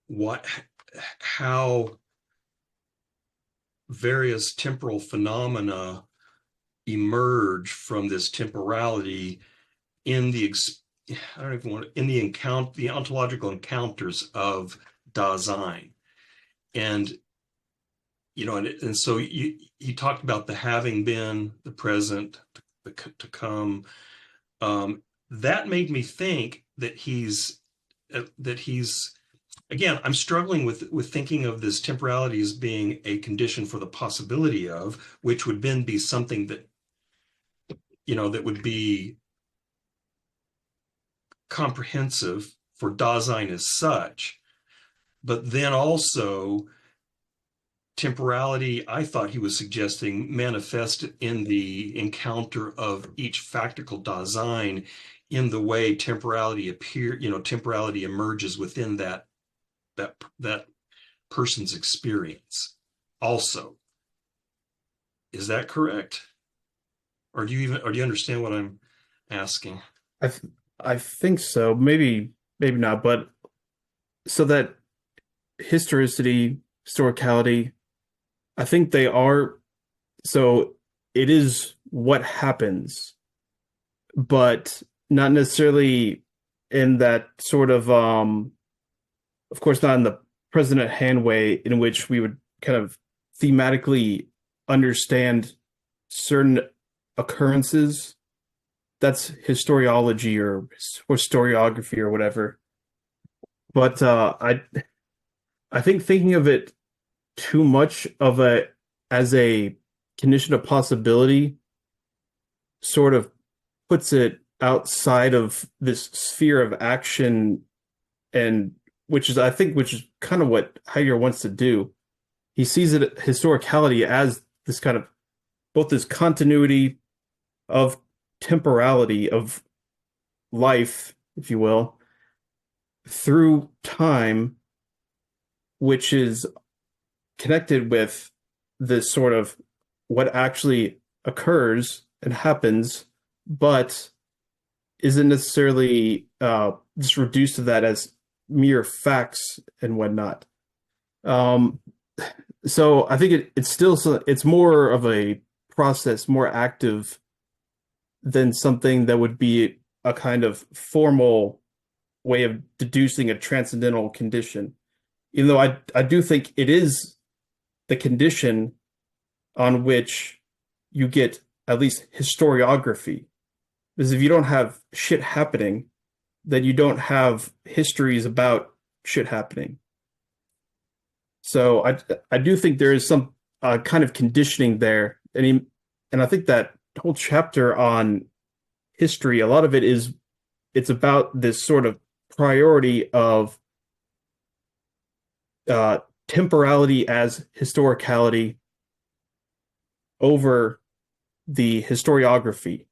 what how various temporal phenomena emerge from this temporality in the I don't even want in the ontological encounters of Dasein. And and so he talked about the having been, the present, the to come. That made me think that he's again. I'm struggling with thinking of this temporality as being a condition for the possibility of, which would then be something that would be comprehensive for Dasein as such. But then also temporality, I thought he was suggesting, manifest in the encounter of each factical Dasein in the way temporality emerges within that person's experience. Also, is that correct? Or do you understand what I'm asking? I th I think so. Maybe not, but so that historicity, historicality, I think they are so it is what happens, but not necessarily in that sort of course not in the present at hand way in which we would kind of thematically understand certain occurrences. That's historiology or historiography or whatever. But I think thinking of it too much of a as a condition of possibility sort of puts it outside of this sphere of action, and which is kind of what Heidegger wants to do. He sees it historicality as this kind of both this continuity of temporality of life, if you will, through time, which is connected with this sort of what actually occurs and happens, but isn't necessarily just reduced to that as mere facts and whatnot. Um, so I think it's more of a process, more active than something that would be a kind of formal way of deducing a transcendental condition. Even though I do think it is the condition on which you get at least historiography. Because if you don't have shit happening, then you don't have histories about shit happening. So I do think there is some kind of conditioning there, and I think that whole chapter on history, a lot of it's about this sort of priority of temporality as historicality over the historiography,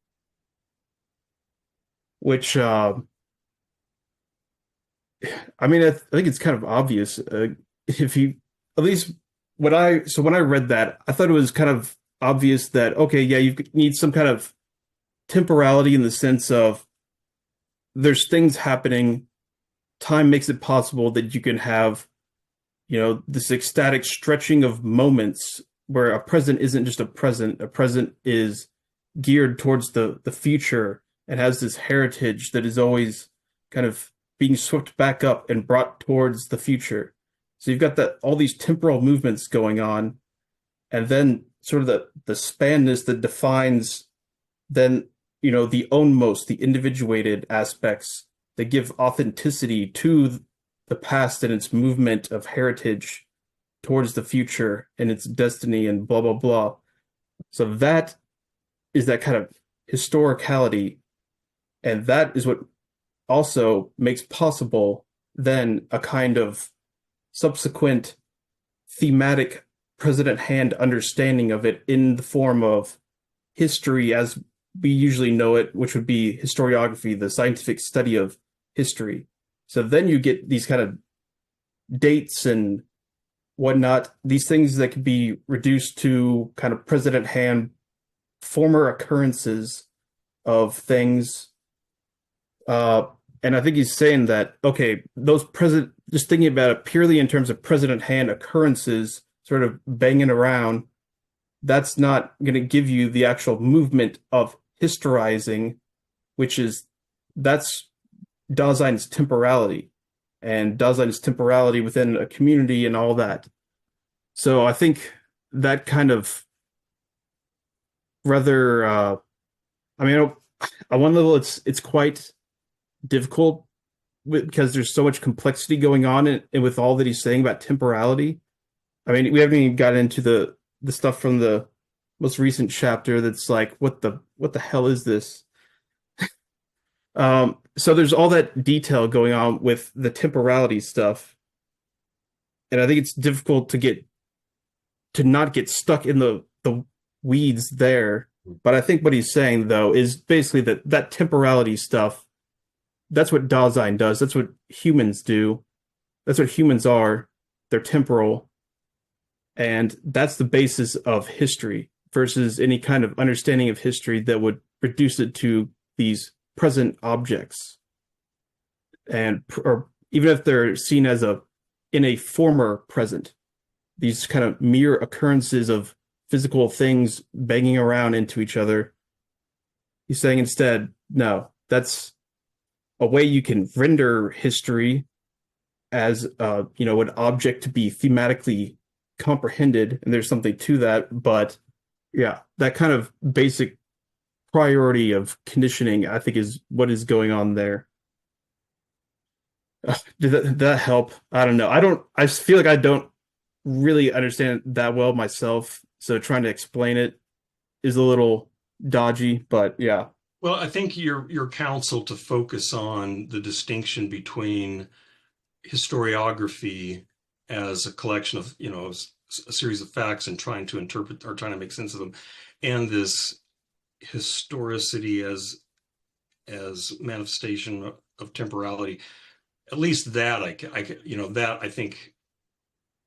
which I mean, I think it's kind of obvious if you at least when I read that, I thought it was kind of obvious that okay, yeah, you need some kind of temporality in the sense of there's things happening. Time makes it possible that you can have, this ecstatic stretching of moments where a present isn't just a present. A present is geared towards the future and has this heritage that is always kind of being swept back up and brought towards the future. So you've got all these temporal movements going on, and then sort of the spanness that defines then the ownmost, the individuated aspects that give authenticity to the past and its movement of heritage towards the future and its destiny and blah blah blah. So that is that kind of historicality, and that is what also makes possible then a kind of subsequent thematic President Hand understanding of it in the form of history as we usually know it, which would be historiography, the scientific study of history. So then you get these kind of dates and whatnot, these things that could be reduced to kind of President Hand former occurrences of things. And I think he's saying that, okay, just thinking about it purely in terms of President Hand occurrences sort of banging around, that's not going to give you the actual movement of historizing, that's Dasein's temporality, and Dasein's temporality within a community and all that. So I think that kind of rather, on one level, it's quite difficult because there's so much complexity going on and with all that he's saying about temporality. I mean, we haven't even gotten into the stuff from the most recent chapter that's like, what the hell is this? So there's all that detail going on with the temporality stuff. And I think it's difficult to not get stuck in the weeds there. But I think what he's saying, though, is basically that temporality stuff, that's what Dasein does. That's what humans do. That's what humans are. They're temporal. And that's the basis of history versus any kind of understanding of history that would reduce it to these present objects. Or even if they're seen as in a former present, these kind of mere occurrences of physical things banging around into each other. He's saying instead, no, that's a way you can render history as an object to be thematically comprehended, and there's something to that. But yeah, that kind of basic priority of conditioning, I think, is what is going on there. Did that help? I don't know. I feel like I don't really understand it that well myself, so trying to explain it is a little dodgy, but yeah. Well, I think your counsel to focus on the distinction between historiography as a collection of, a series of facts and trying to interpret or trying to make sense of them, and this historicity as manifestation of temporality. At least that I think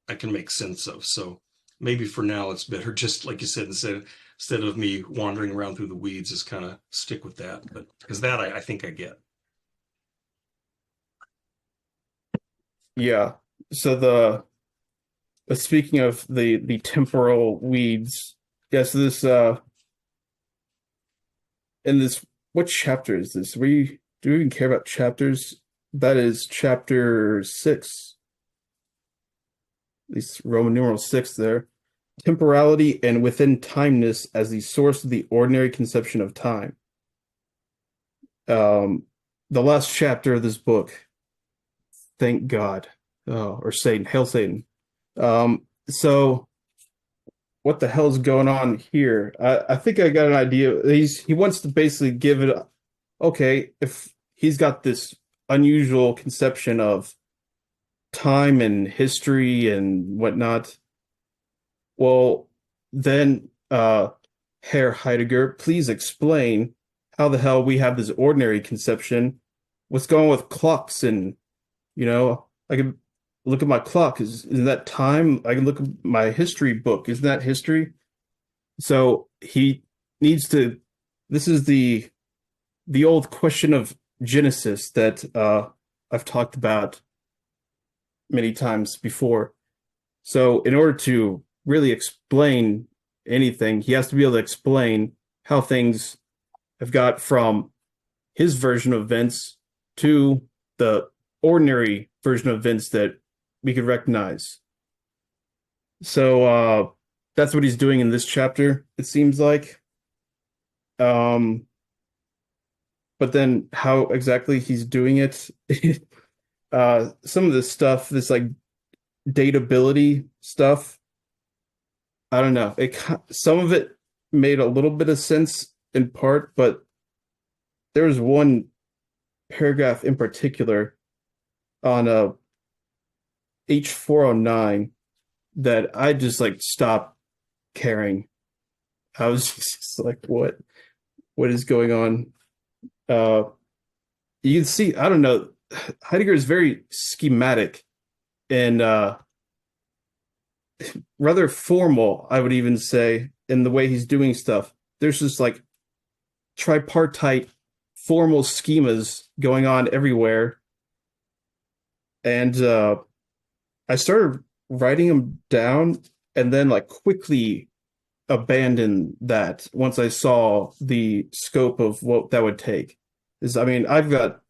I can make sense of. So maybe for now it's better, just like you said, instead of me wandering around through the weeds, just kind of stick with that. But because that I think I get. Yeah. So speaking of the temporal weeds, yes, this in this, what chapter is this? Do we even care about chapters? That is chapter 6. At least Roman numeral 6 there. Temporality and within timeness as the source of the ordinary conception of time. The last chapter of this book. Thank God. Oh, or Satan. Hail Satan. So what the hell is going on here? I think I got an idea. He wants to basically give it, okay, if he's got this unusual conception of time and history and whatnot, well, then, Herr Heidegger, please explain how the hell we have this ordinary conception. What's going on with clocks and, like look at my clock. Isn't that time? I can look at my history book. Isn't that history? So he needs to. This is the old question of Genesis that I've talked about many times before. So in order to really explain anything, he has to be able to explain how things have got from his version of events to the ordinary version of events that we could recognize. So that's what he's doing in this chapter, it seems like. Um, but then how exactly he's doing it, some of this stuff, this like datability stuff, I don't know. Some of it made a little bit of sense in part, but there was one paragraph in particular on H409 that I just like stopped caring. I was just like, what is going on? You can see, I don't know, Heidegger is very schematic and rather formal, I would even say, in the way he's doing stuff. There's just like tripartite formal schemas going on everywhere. And I started writing them down and then like quickly abandoned that once I saw the scope of what that would take. Is I mean, I've got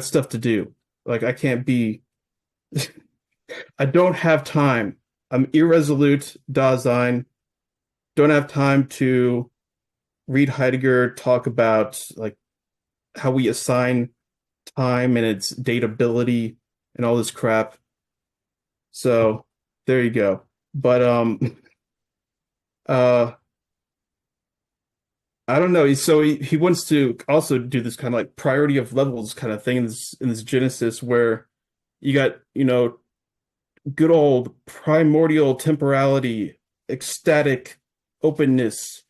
stuff to do. Like I can't be I don't have time. I'm irresolute, Dasein. Don't have time to read Heidegger talk about like how we assign time and its datability and all this crap. So there you go. But uh I don't know. So he wants to also do this kind of like priority of levels kind of thing in this Genesis where you got, good old primordial temporality, ecstatic openness,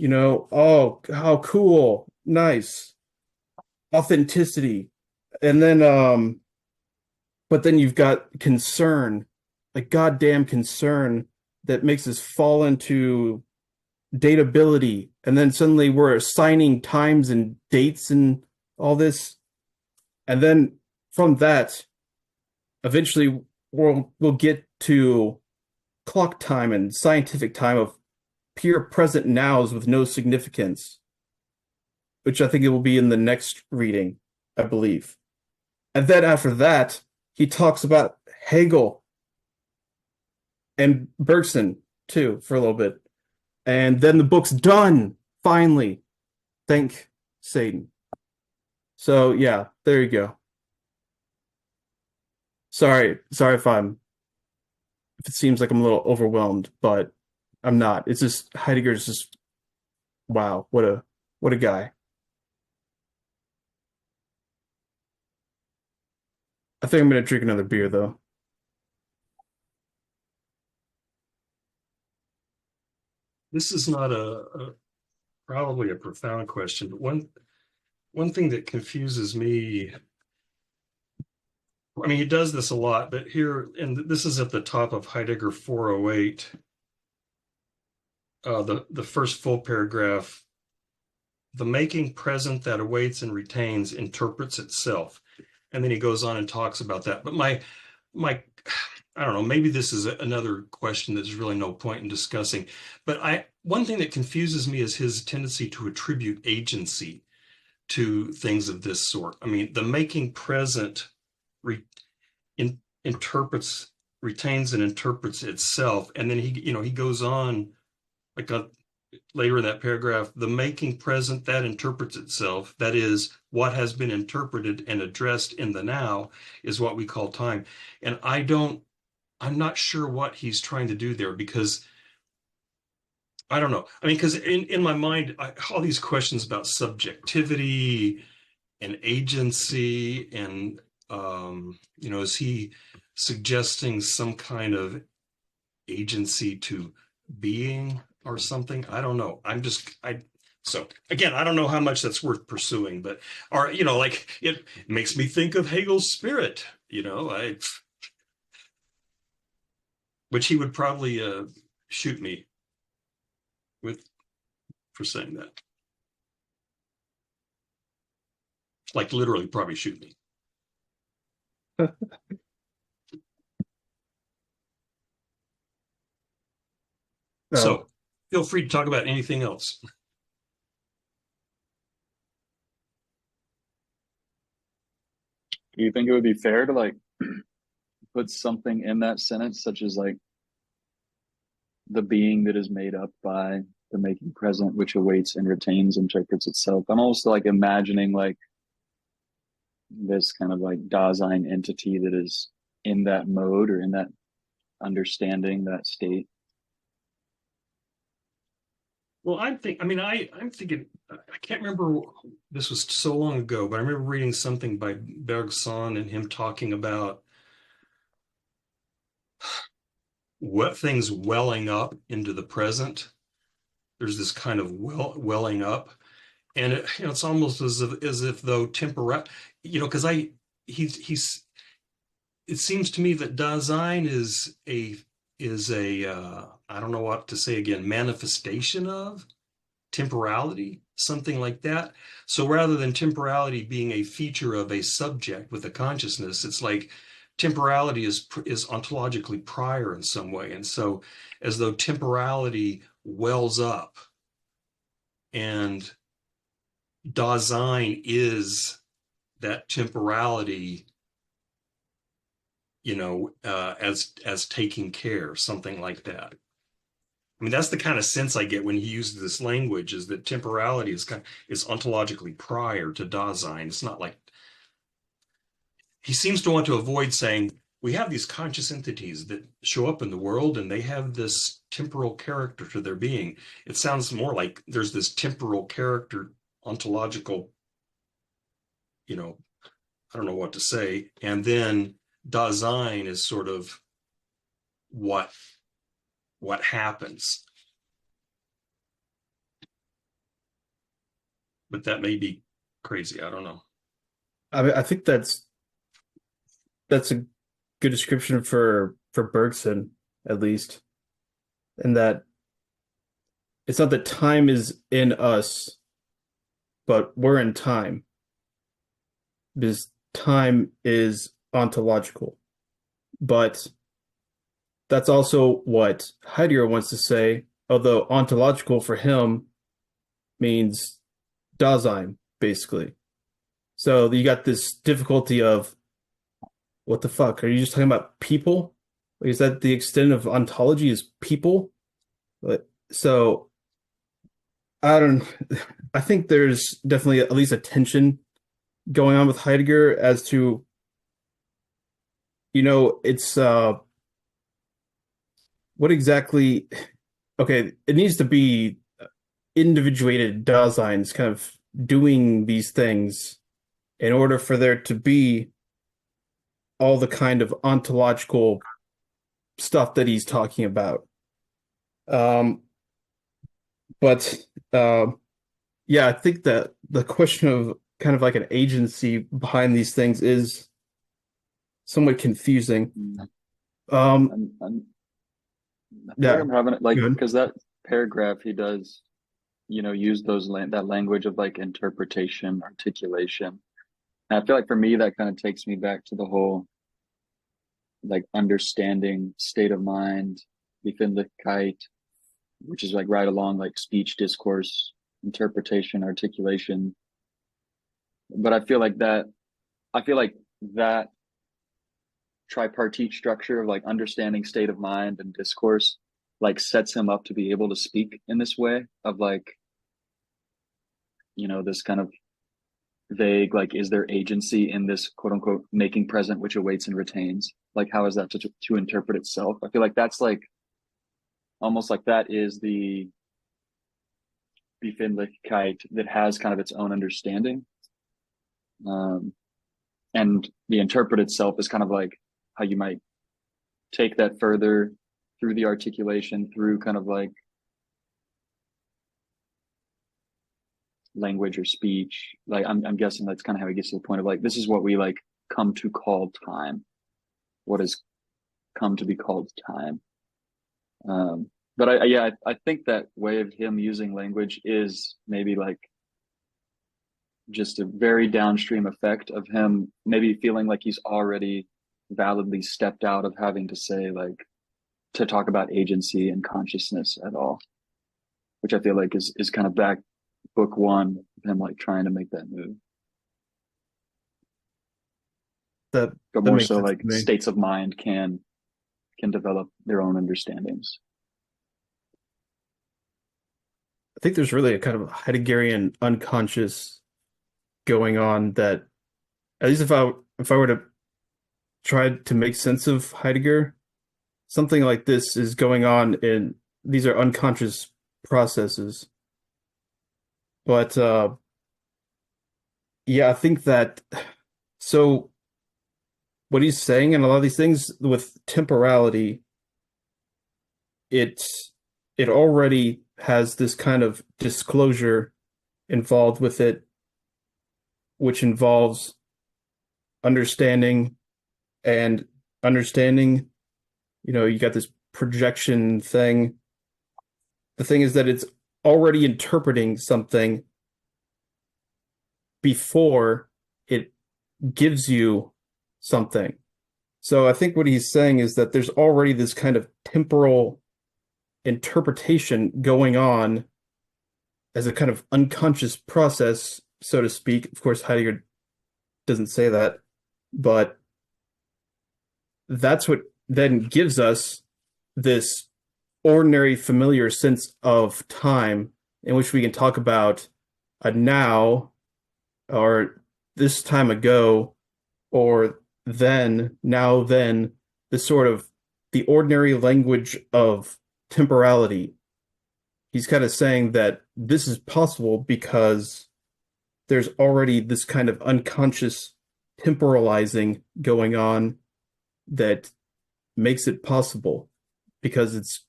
oh, how cool, nice, authenticity. And then but then you've got concern, like goddamn concern that makes us fall into datability. And then suddenly we're assigning times and dates and all this. And then from that, eventually we'll get to clock time and scientific time of pure present nows with no significance, which I think it will be in the next reading, I believe. And then after that, he talks about Hegel and Bergson too for a little bit. And then the book's done, finally. Thank Satan. So yeah, there you go. Sorry if it seems like I'm a little overwhelmed, but I'm not. It's just Heidegger's just wow, what a guy. I think I'm gonna drink another beer though. This is not probably a profound question, but one thing that confuses me, I mean, he does this a lot, but here, and this is at the top of Heidegger 408, the first full paragraph, the making present that awaits and retains interprets itself. And then he goes on and talks about that. But my, I don't know, maybe this is another question that there's really no point in discussing. But one thing that confuses me is his tendency to attribute agency to things of this sort. I mean, the making present retains and interprets itself. And then he goes on like later in that paragraph, the making present that interprets itself, that is, what has been interpreted and addressed in the now, is what we call time. And I'm not sure what he's trying to do there, because I don't know. I mean, because in my mind, all these questions about subjectivity and agency and, is he suggesting some kind of agency to being or something? I don't know. So again, I don't know how much that's worth pursuing, but, or, like it makes me think of Hegel's spirit, which he would probably shoot me with for saying that. Like literally probably shoot me. So feel free to talk about anything else. Do you think it would be fair to like put something in that sentence, such as like the being that is made up by the making present, which awaits and retains, interprets itself? I'm almost like imagining like this kind of like Dasein entity that is in that mode or in that understanding, that state. Well, I'm thinking, I can't remember, this was so long ago, but I remember reading something by Bergson and him talking about what things welling up into the present. There's this kind of welling up, and it's almost as if though temporary, because he's it seems to me that Dasein is a I don't know what to say again, manifestation of temporality, something like that. So rather than temporality being a feature of a subject with a consciousness, it's like temporality is ontologically prior in some way. And so as though temporality wells up and Dasein is that temporality, as taking care, something like that. I mean, that's the kind of sense I get when he uses this language, is that temporality is ontologically prior to Dasein. It's not like he seems to want to avoid saying we have these conscious entities that show up in the world and they have this temporal character to their being. It sounds more like there's this temporal character, ontological, I don't know what to say. And then Dasein is sort of what happens. But that may be crazy. I don't know. I think that's a good description for Bergson, at least, in that it's not that time is in us, but we're in time, because time is ontological. But that's also what Heidegger wants to say, although ontological for him means Dasein, basically. So you got this difficulty of, what the fuck? Are you just talking about people? Is that the extent of ontology, is people? So I think there's definitely at least a tension going on with Heidegger as to, it's what exactly, okay, it needs to be individuated Daseins kind of doing these things in order for there to be all the kind of ontological stuff that he's talking about. But yeah, I think that the question of kind of like an agency behind these things is somewhat confusing. I'm having it like, because that paragraph he does, use that language of like interpretation, articulation. And I feel like for me, that kind of takes me back to the whole like understanding, state of mind, Befindlichkeit, which is like right along like speech, discourse, interpretation, articulation. But I feel like that tripartite structure of like understanding, state of mind, and discourse like sets him up to be able to speak in this way of like, this kind of vague, like, is there agency in this quote unquote making present which awaits and retains? Like, how is that to interpret itself? I feel like that's like almost like that is the Befindlichkeit that has kind of its own understanding. And the interpret itself is kind of like how you might take that further through the articulation, through kind of like language or speech. Like I'm guessing that's kind of how he gets to the point of like, this is what we like come to call time. What has come to be called time. But I think that way of him using language is maybe like just a very downstream effect of him maybe feeling like he's already validly stepped out of having to say like to talk about agency and consciousness at all, which I feel like is kind of back book one of him like trying to make that move. That But that more makes so sense like to me. states of mind can develop their own understandings. I think there's really a kind of Heideggerian unconscious going on that, at least if I were to try to make sense of Heidegger, something like this is going on in these are unconscious processes. But yeah, I think that so what he's saying in a lot of these things with temporality, it it already has this kind of disclosure involved with it, which involves understanding and understanding. You know, you got this projection thing. The thing is that it's already interpreting something before it gives you something. So I think what he's saying is that there's already this kind of temporal interpretation going on as a kind of unconscious process, so to speak. Of course, Heidegger doesn't say that, but that's what then gives us this ordinary, familiar sense of time in which we can talk about a now or this time ago or then, now, then, the sort of the ordinary language of temporality. He's kind of saying that this is possible because there's already this kind of unconscious temporalizing going on that makes it possible because it's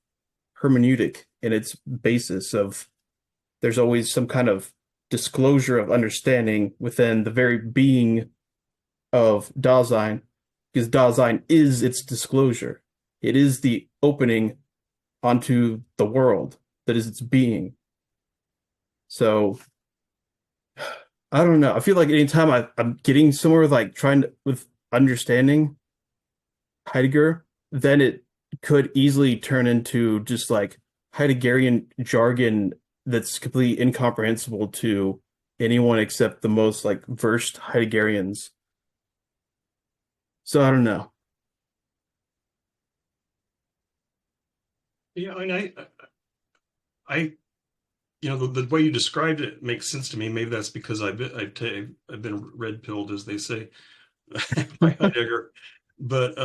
hermeneutic in its basis of there's always some kind of disclosure of understanding within the very being of Dasein, because Dasein is its disclosure. It is the opening onto the world that is its being. So I don't know. I feel like anytime I'm getting somewhere like trying to with understanding Heidegger, then it could easily turn into just like Heideggerian jargon that's completely incomprehensible to anyone except the most like versed Heideggerians. So I don't know. Yeah, I mean, you know, the way you described it makes sense to me. Maybe that's because I've been red pilled, as they say, by Heidegger. But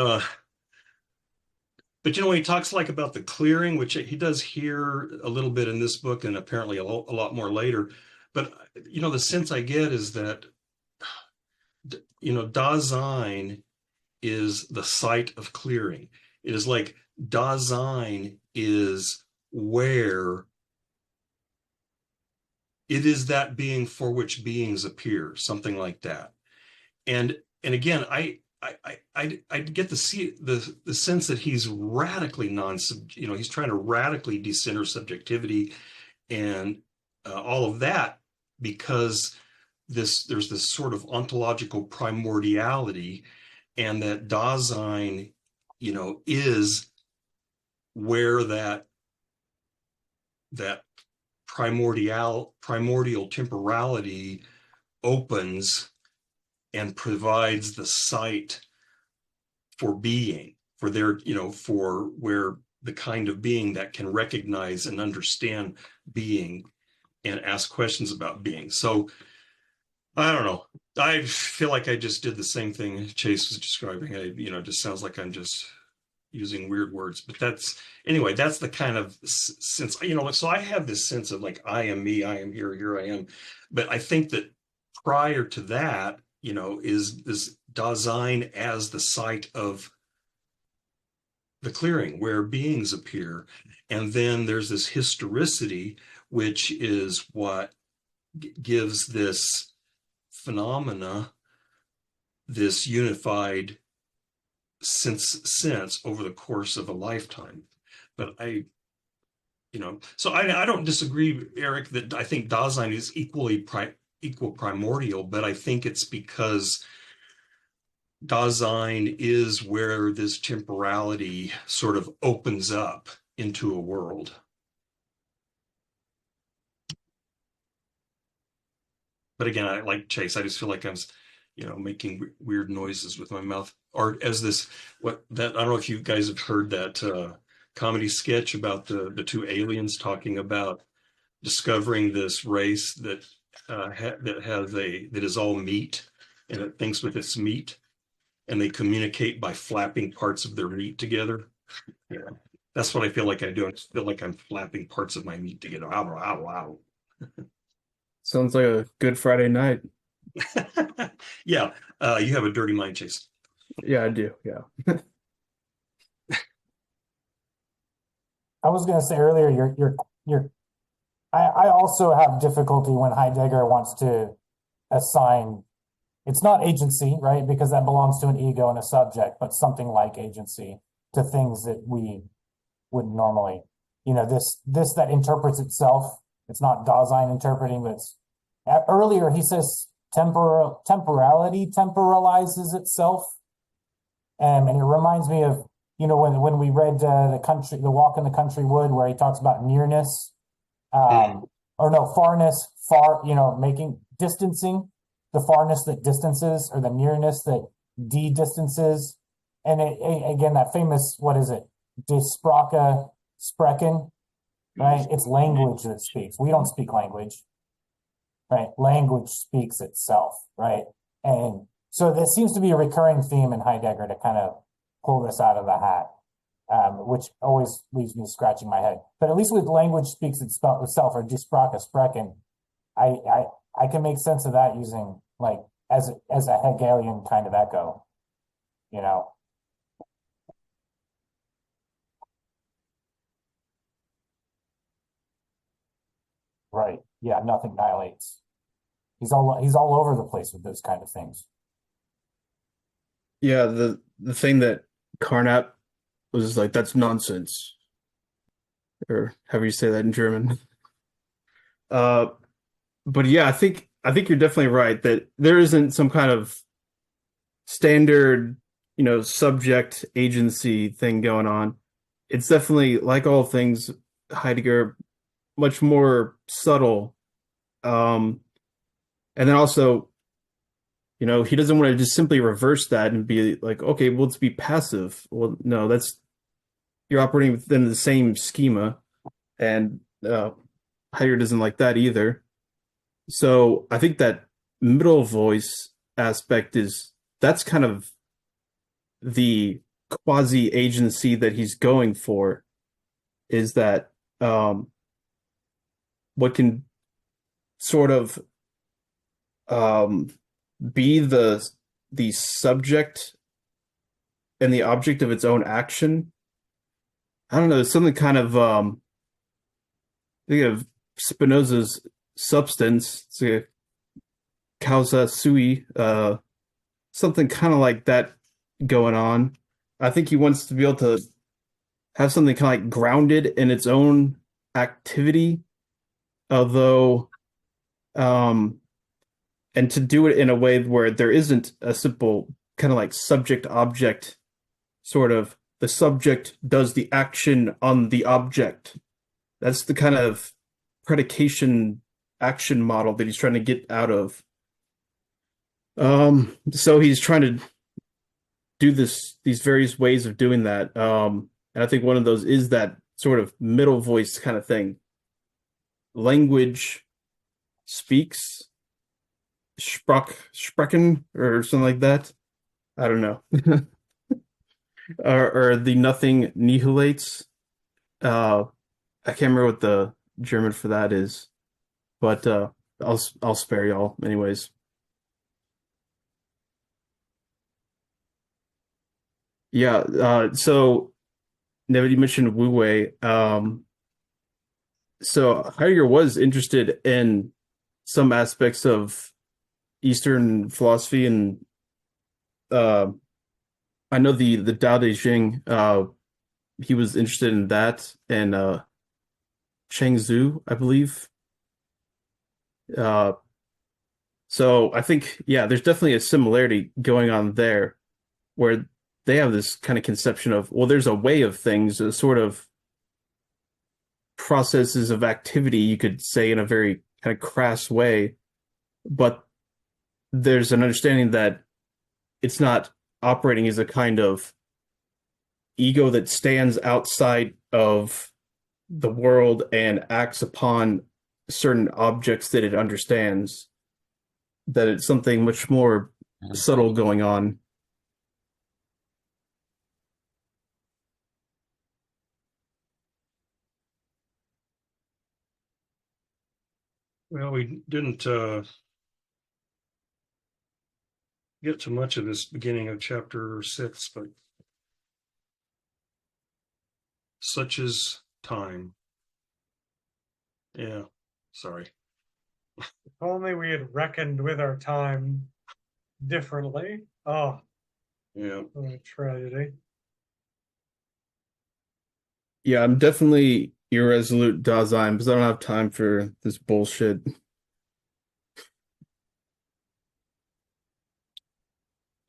you know, when he talks like about the clearing, which he does here a little bit in this book, and apparently a lot more later. But you know, the sense I get is that you know, Dasein is the site of clearing. It is like Dasein is where it is that being for which beings appear, something like that. And again, I get to see the sense that he's radically you know, he's trying to radically decenter subjectivity and all of that because there's this sort of ontological primordiality, and that Dasein, you know, is where that primordial temporality opens and provides the site for being, for their, you know, for where the kind of being that can recognize and understand being and ask questions about being. So I don't know. I feel like I just did the same thing Chase was describing. You know, it just sounds like I'm just using weird words, but that's anyway, that's the kind of sense, you know, so I have this sense of like, I am me, I am here I am. But I think that prior to that, you know, is this Dasein as the site of the clearing where beings appear. And then there's this historicity, which is what gives this phenomena this unified sense over the course of a lifetime. but so I don't disagree, Eric, that I think Dasein is equal primordial, but I think it's because Dasein is where this temporality sort of opens up into a world. But again, I like Chase. I just feel like I'm, making weird noises with my mouth. Or as this, I don't know if you guys have heard that comedy sketch about the two aliens talking about discovering this race that that is all meat and it thinks with its meat, and they communicate by flapping parts of their meat together. Yeah, that's what I feel like I do. I just feel like I'm flapping parts of my meat together. Ow, ow, ow. Sounds like a good Friday night. Yeah, you have a dirty mind, Chase. Yeah, I do. Yeah. I was going to say earlier, I also have difficulty when Heidegger wants to assign, it's not agency, right? Because that belongs to an ego and a subject, but something like agency to things that we would normally, this that interprets itself. It's not Dasein interpreting, but earlier he says temporality temporalizes itself. And it reminds me of, when we read the Walk in the Country Wood, where he talks about nearness, or no, farness, making distancing, the farness that distances, or the nearness that de-distances. And again, that famous, what is it? De sprake sprechen, right? It's language that speaks. We don't speak language, right? Language speaks itself, right? And so there seems to be a recurring theme in Heidegger to kind of pull this out of the hat, which always leaves me scratching my head. But at least with language speaks itself, or die Sprache sprechen, I can make sense of that using as a Hegelian kind of echo, Right. Yeah, nothing annihilates. He's all over the place with those kind of things. Yeah, the thing that Carnap was like, that's nonsense. Or however you say that in German. But yeah, I think you're definitely right that there isn't some kind of standard, subject agency thing going on. It's definitely, like all things Heidegger, much more subtle. And then also, he doesn't want to just simply reverse that and be like, okay, well, let's be passive. Well, no, you're operating within the same schema, and Heidegger doesn't like that either. So I think that middle voice aspect that's kind of the quasi agency that he's going for, is that what can sort of be the subject and the object of its own action. I don't know, something kind of think of Spinoza's substance, it's a causa sui, something kind of like that going on. I think he wants to be able to have something kind of like grounded in its own activity, although and to do it in a way where there isn't a simple kind of like subject object, sort of the subject does the action on the object. That's the kind of predication action model that he's trying to get out of. So he's trying to do these various ways of doing that. And I think one of those is that sort of middle voice kind of thing. Language speaks, sprechen, or something like that. I don't know. or the nothing nihilitates. I can't remember what the German for that is, but I'll spare y'all anyways. Yeah, so Never you mentioned Wu Wei. So Heidegger was interested in some aspects of Eastern philosophy, and I know the Tao Te Ching he was interested in that and Cheng Zhu, I believe. Uh, so I think, yeah, there's definitely a similarity going on there where they have this kind of conception of, well, there's a way of things, a sort of processes of activity, you could say in a very kind of crass way, but there's an understanding that it's not operating as a kind of ego that stands outside of the world and acts upon certain objects that it understands, that it's something much more subtle going on. Well, we didn't get to much of this beginning of chapter 6, but such is time. Yeah, sorry. If only we had reckoned with our time differently. Oh, Yeah. what a tragedy. Yeah, I'm definitely irresolute Dasein because I don't have time for this bullshit.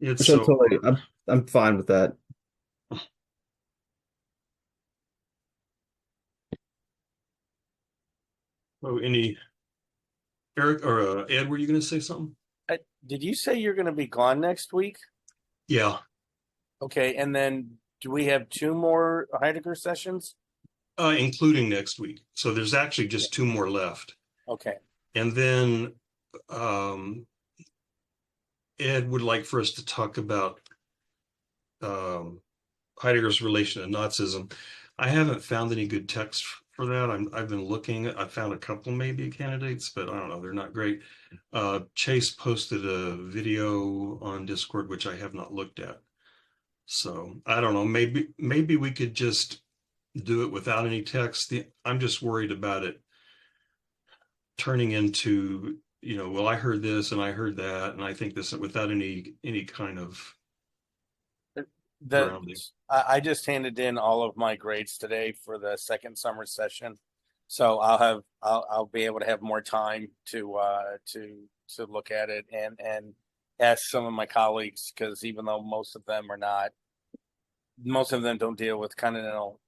It's Which so I'm fine with that. oh, any Eric or Ed, were you going to say something? Did you say you're going to be gone next week? Yeah. Okay, and then do we have 2 more Heidegger sessions? Including next week. So there's actually just 2 more left. Okay. And then Ed would like for us to talk about Heidegger's relation to Nazism. I haven't found any good text for that. I've been looking. I found a couple maybe candidates, but I don't know. They're not great. Chase posted a video on Discord, which I have not looked at. So I don't know. Maybe we could just do it without any text. I'm just worried about it turning into, well, I heard this and I heard that, and I think this without any kind of grounding. I just handed in all of my grades today for the second summer session, so I'll be able to have more time to look at it and ask some of my colleagues, because even though most of them don't deal with continental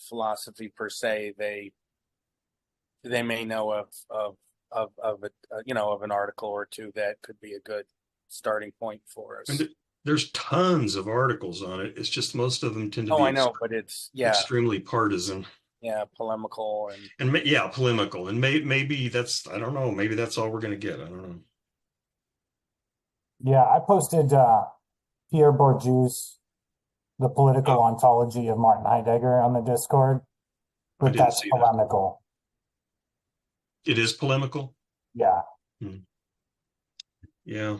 philosophy per se, they may know of an article or two that could be a good starting point for us. And there's tons of articles on it. It's just most of them tend to Oh, be I know, but it's extremely partisan. Yeah, polemical and polemical, and maybe that's, I don't know, maybe that's all we're going to get. I don't know. Yeah, I posted Pierre Bourdieu's The Political Ontology of Martin Heidegger on the Discord, but that's polemical. It is polemical? Yeah. Yeah,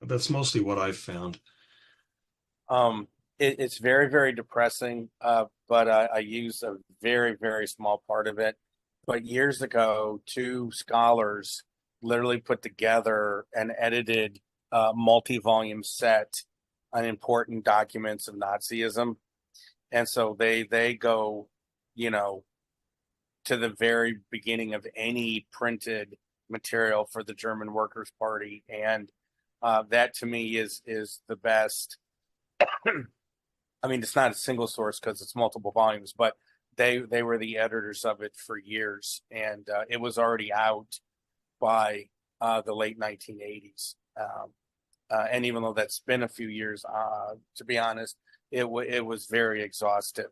that's mostly what I've found. It's very, very depressing, but I use a very, very small part of it. But years ago, 2 scholars literally put together an edited multi-volume set on important documents of Nazism. And so they go, to the very beginning of any printed material for the German Workers' Party. And that to me is the best. I mean, it's not a single source because it's multiple volumes, but they were the editors of it for years, and it was already out by the late 1980s. And even though that's been a few years, to be honest, it was very exhaustive.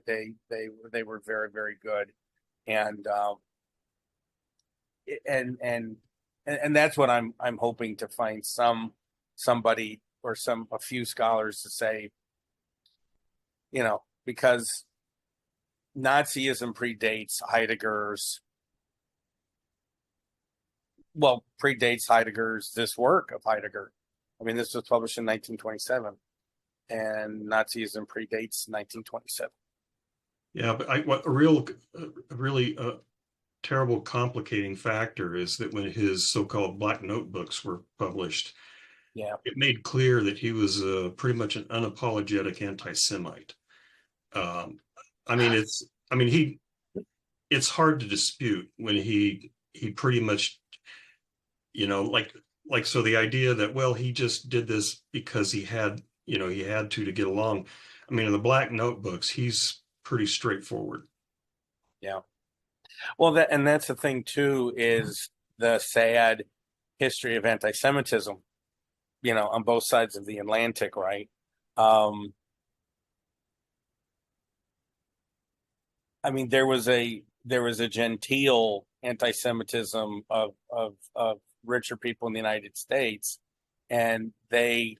They were very, very good, and that's what I'm hoping to find somebody or a few scholars to say, because Nazism predates this work of Heidegger. I mean, this was published in 1927, and Nazism predates 1927. Yeah, but what a really terrible complicating factor is that when his so-called Black Notebooks were published, yeah, it made clear that he was pretty much an unapologetic anti-Semite. I mean, it's hard to dispute when he pretty much, so the idea that, well, he just did this because he had to get along. I mean, in the Black Notebooks, he's pretty straightforward. Yeah. Well, that's the thing too, is the sad history of anti-Semitism, on both sides of the Atlantic, right? I mean, there was a genteel anti-Semitism of richer people in the United States, and they,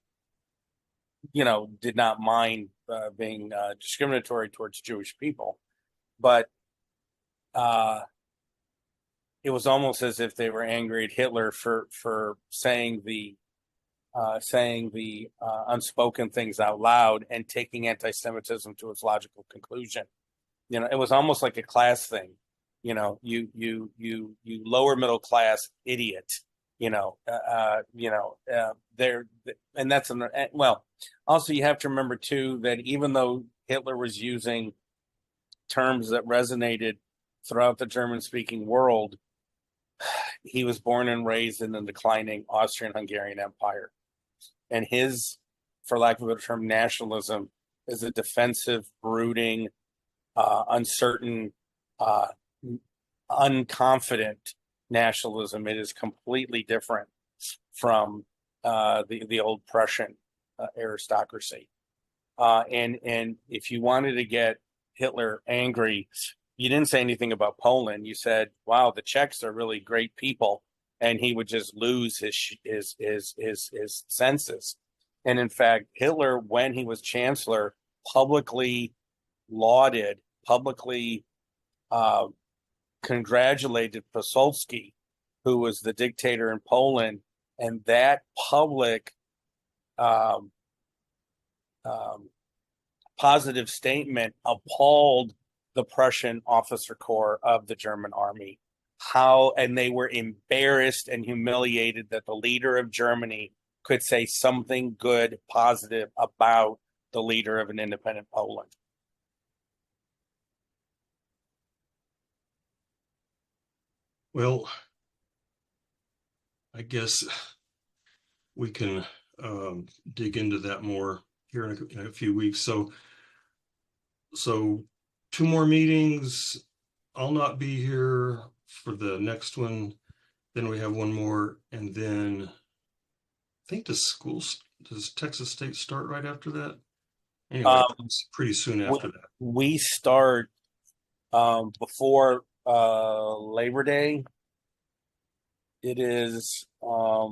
did not mind being discriminatory towards Jewish people, but it was almost as if they were angry at Hitler for saying the unspoken things out loud and taking anti-Semitism to its logical conclusion. It was almost like a class thing. You lower middle class idiot. There, and that's well. Also, you have to remember too that even though Hitler was using terms that resonated throughout the German-speaking world, he was born and raised in the declining Austrian-Hungarian Empire, and his, for lack of a better term, nationalism is a defensive, brooding, uncertain, unconfident nationalism. It is completely different from the old Prussian aristocracy. And if you wanted to get Hitler angry, you didn't say anything about Poland. You said, "Wow, the Czechs are really great people," and he would just lose his senses. And in fact, Hitler, when he was chancellor, publicly lauded, publicly congratulated Pilsudski, who was the dictator in Poland, and that public positive statement appalled the Prussian officer corps of the German army. And they were embarrassed and humiliated that the leader of Germany could say something good, positive about the leader of an independent Poland. Well, I guess we can dig into that more here in a few weeks. So 2 more meetings. I'll not be here for the next one. Then we have one more, and then I think does Texas State start right after that? Anyway, it's pretty soon after that. We start before Labor Day. It is our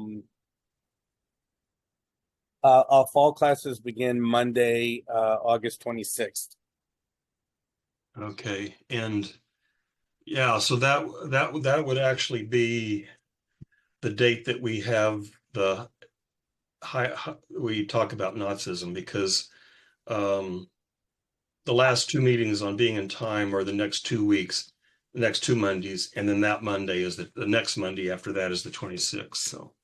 fall classes begin Monday, August 26th. Okay, and yeah, so that would actually be the date that we have we talk about Nazism, because the last 2 meetings on being in time are the next 2 weeks, the next 2 Mondays, and then that Monday is the next Monday after that is the 26th. So,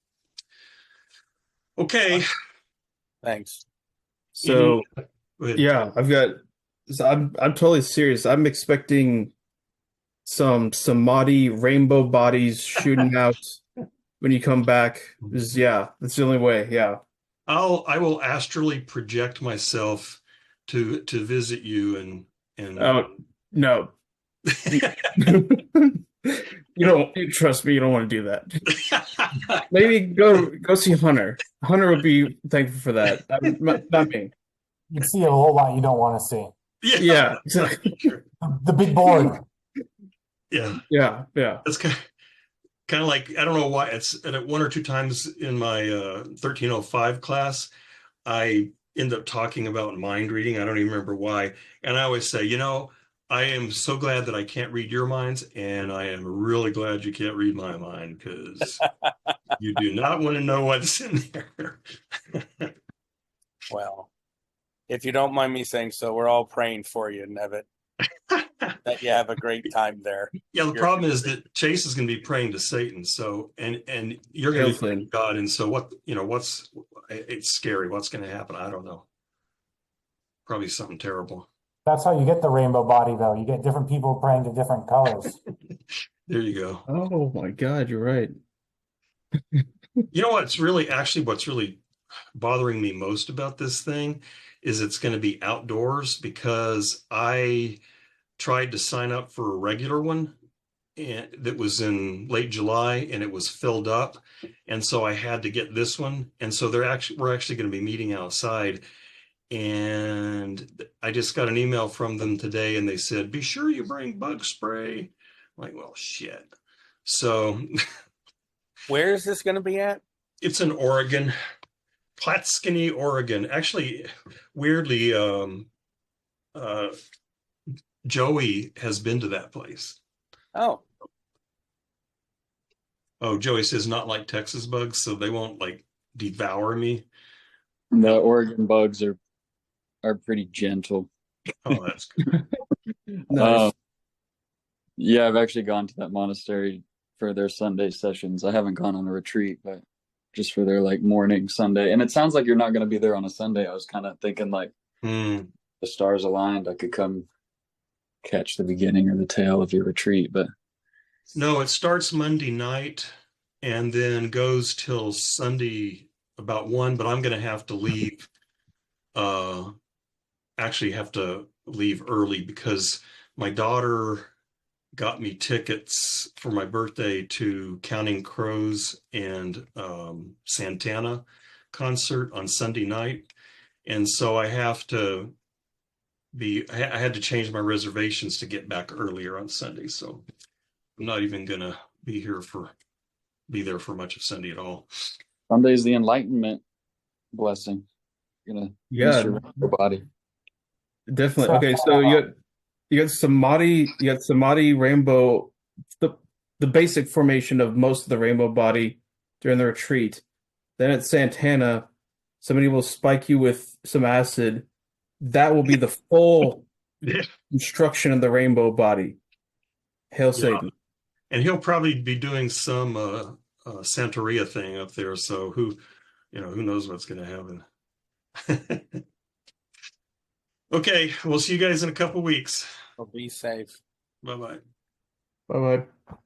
okay. Thanks. So, yeah, I'm totally serious. I'm expecting some Samadhi rainbow bodies shooting out when you come back. Yeah, that's the only way. Yeah. I will astrally project myself to visit you and oh no. You trust me, you don't want to do that. Maybe go see Hunter. Hunter would be thankful for that. Not me. You see a whole lot you don't want to see. Yeah, exactly. The big board. Yeah. That's kind of like, I don't know why, it's at 1 or 2 times in my 1305 class, I end up talking about mind reading. I don't even remember why. And I always say, I am so glad that I can't read your minds, and I am really glad you can't read my mind, because you do not want to know what's in there. Well, if you don't mind me saying so, we're all praying for you, Nevitt. That you have a great time there. Yeah, the problem is that Chase is going to be praying to Satan, so and you're going to be praying to God, and so it's scary. What's going to happen? I don't know. Probably something terrible. That's how you get the rainbow body, though. You get different people praying to different colors. There you go. Oh my God, you're right. You know what's really bothering me most about this thing is it's going to be outdoors, because I tried to sign up for a regular one and that was in late July and it was filled up. And so I had to get this one. And so we're actually going to be meeting outside. And I just got an email from them today and they said, be sure you bring bug spray. I'm like, well, shit. So Where is this going to be at? it's in Oregon, Platskanie, Oregon. Actually, weirdly, Joey has been to that place. Oh, Oh, Joey says not like Texas bugs, so they won't like devour me. The Oregon bugs are pretty gentle. Oh, that's good. Nice. Yeah, I've actually gone to that monastery for their Sunday sessions. I haven't gone on a retreat, but just for their like morning Sunday. And it sounds like you're not going to be there on a Sunday. I was kind of thinking like the stars aligned, I could come catch the beginning or the tail of your retreat, but No, it starts Monday night and then goes till Sunday about 1, but I'm going to have to leave. Actually have to leave early because my daughter got me tickets for my birthday to Counting Crows and Santana concert on Sunday night. And so I have to I had to change my reservations to get back earlier on Sunday. So I'm not even gonna be there for much of Sunday at all. Sunday's the enlightenment blessing. You're gonna miss your body. Definitely. Okay, so you got Samadhi rainbow, the basic formation of most of the rainbow body during the retreat. Then at Santana, somebody will spike you with some acid. That will be the full construction of the rainbow body. Hail Satan. And he'll probably be doing some Santeria thing up there. So who knows what's going to happen. Okay, we'll see you guys in a couple weeks. be safe. Bye-bye. Bye-bye.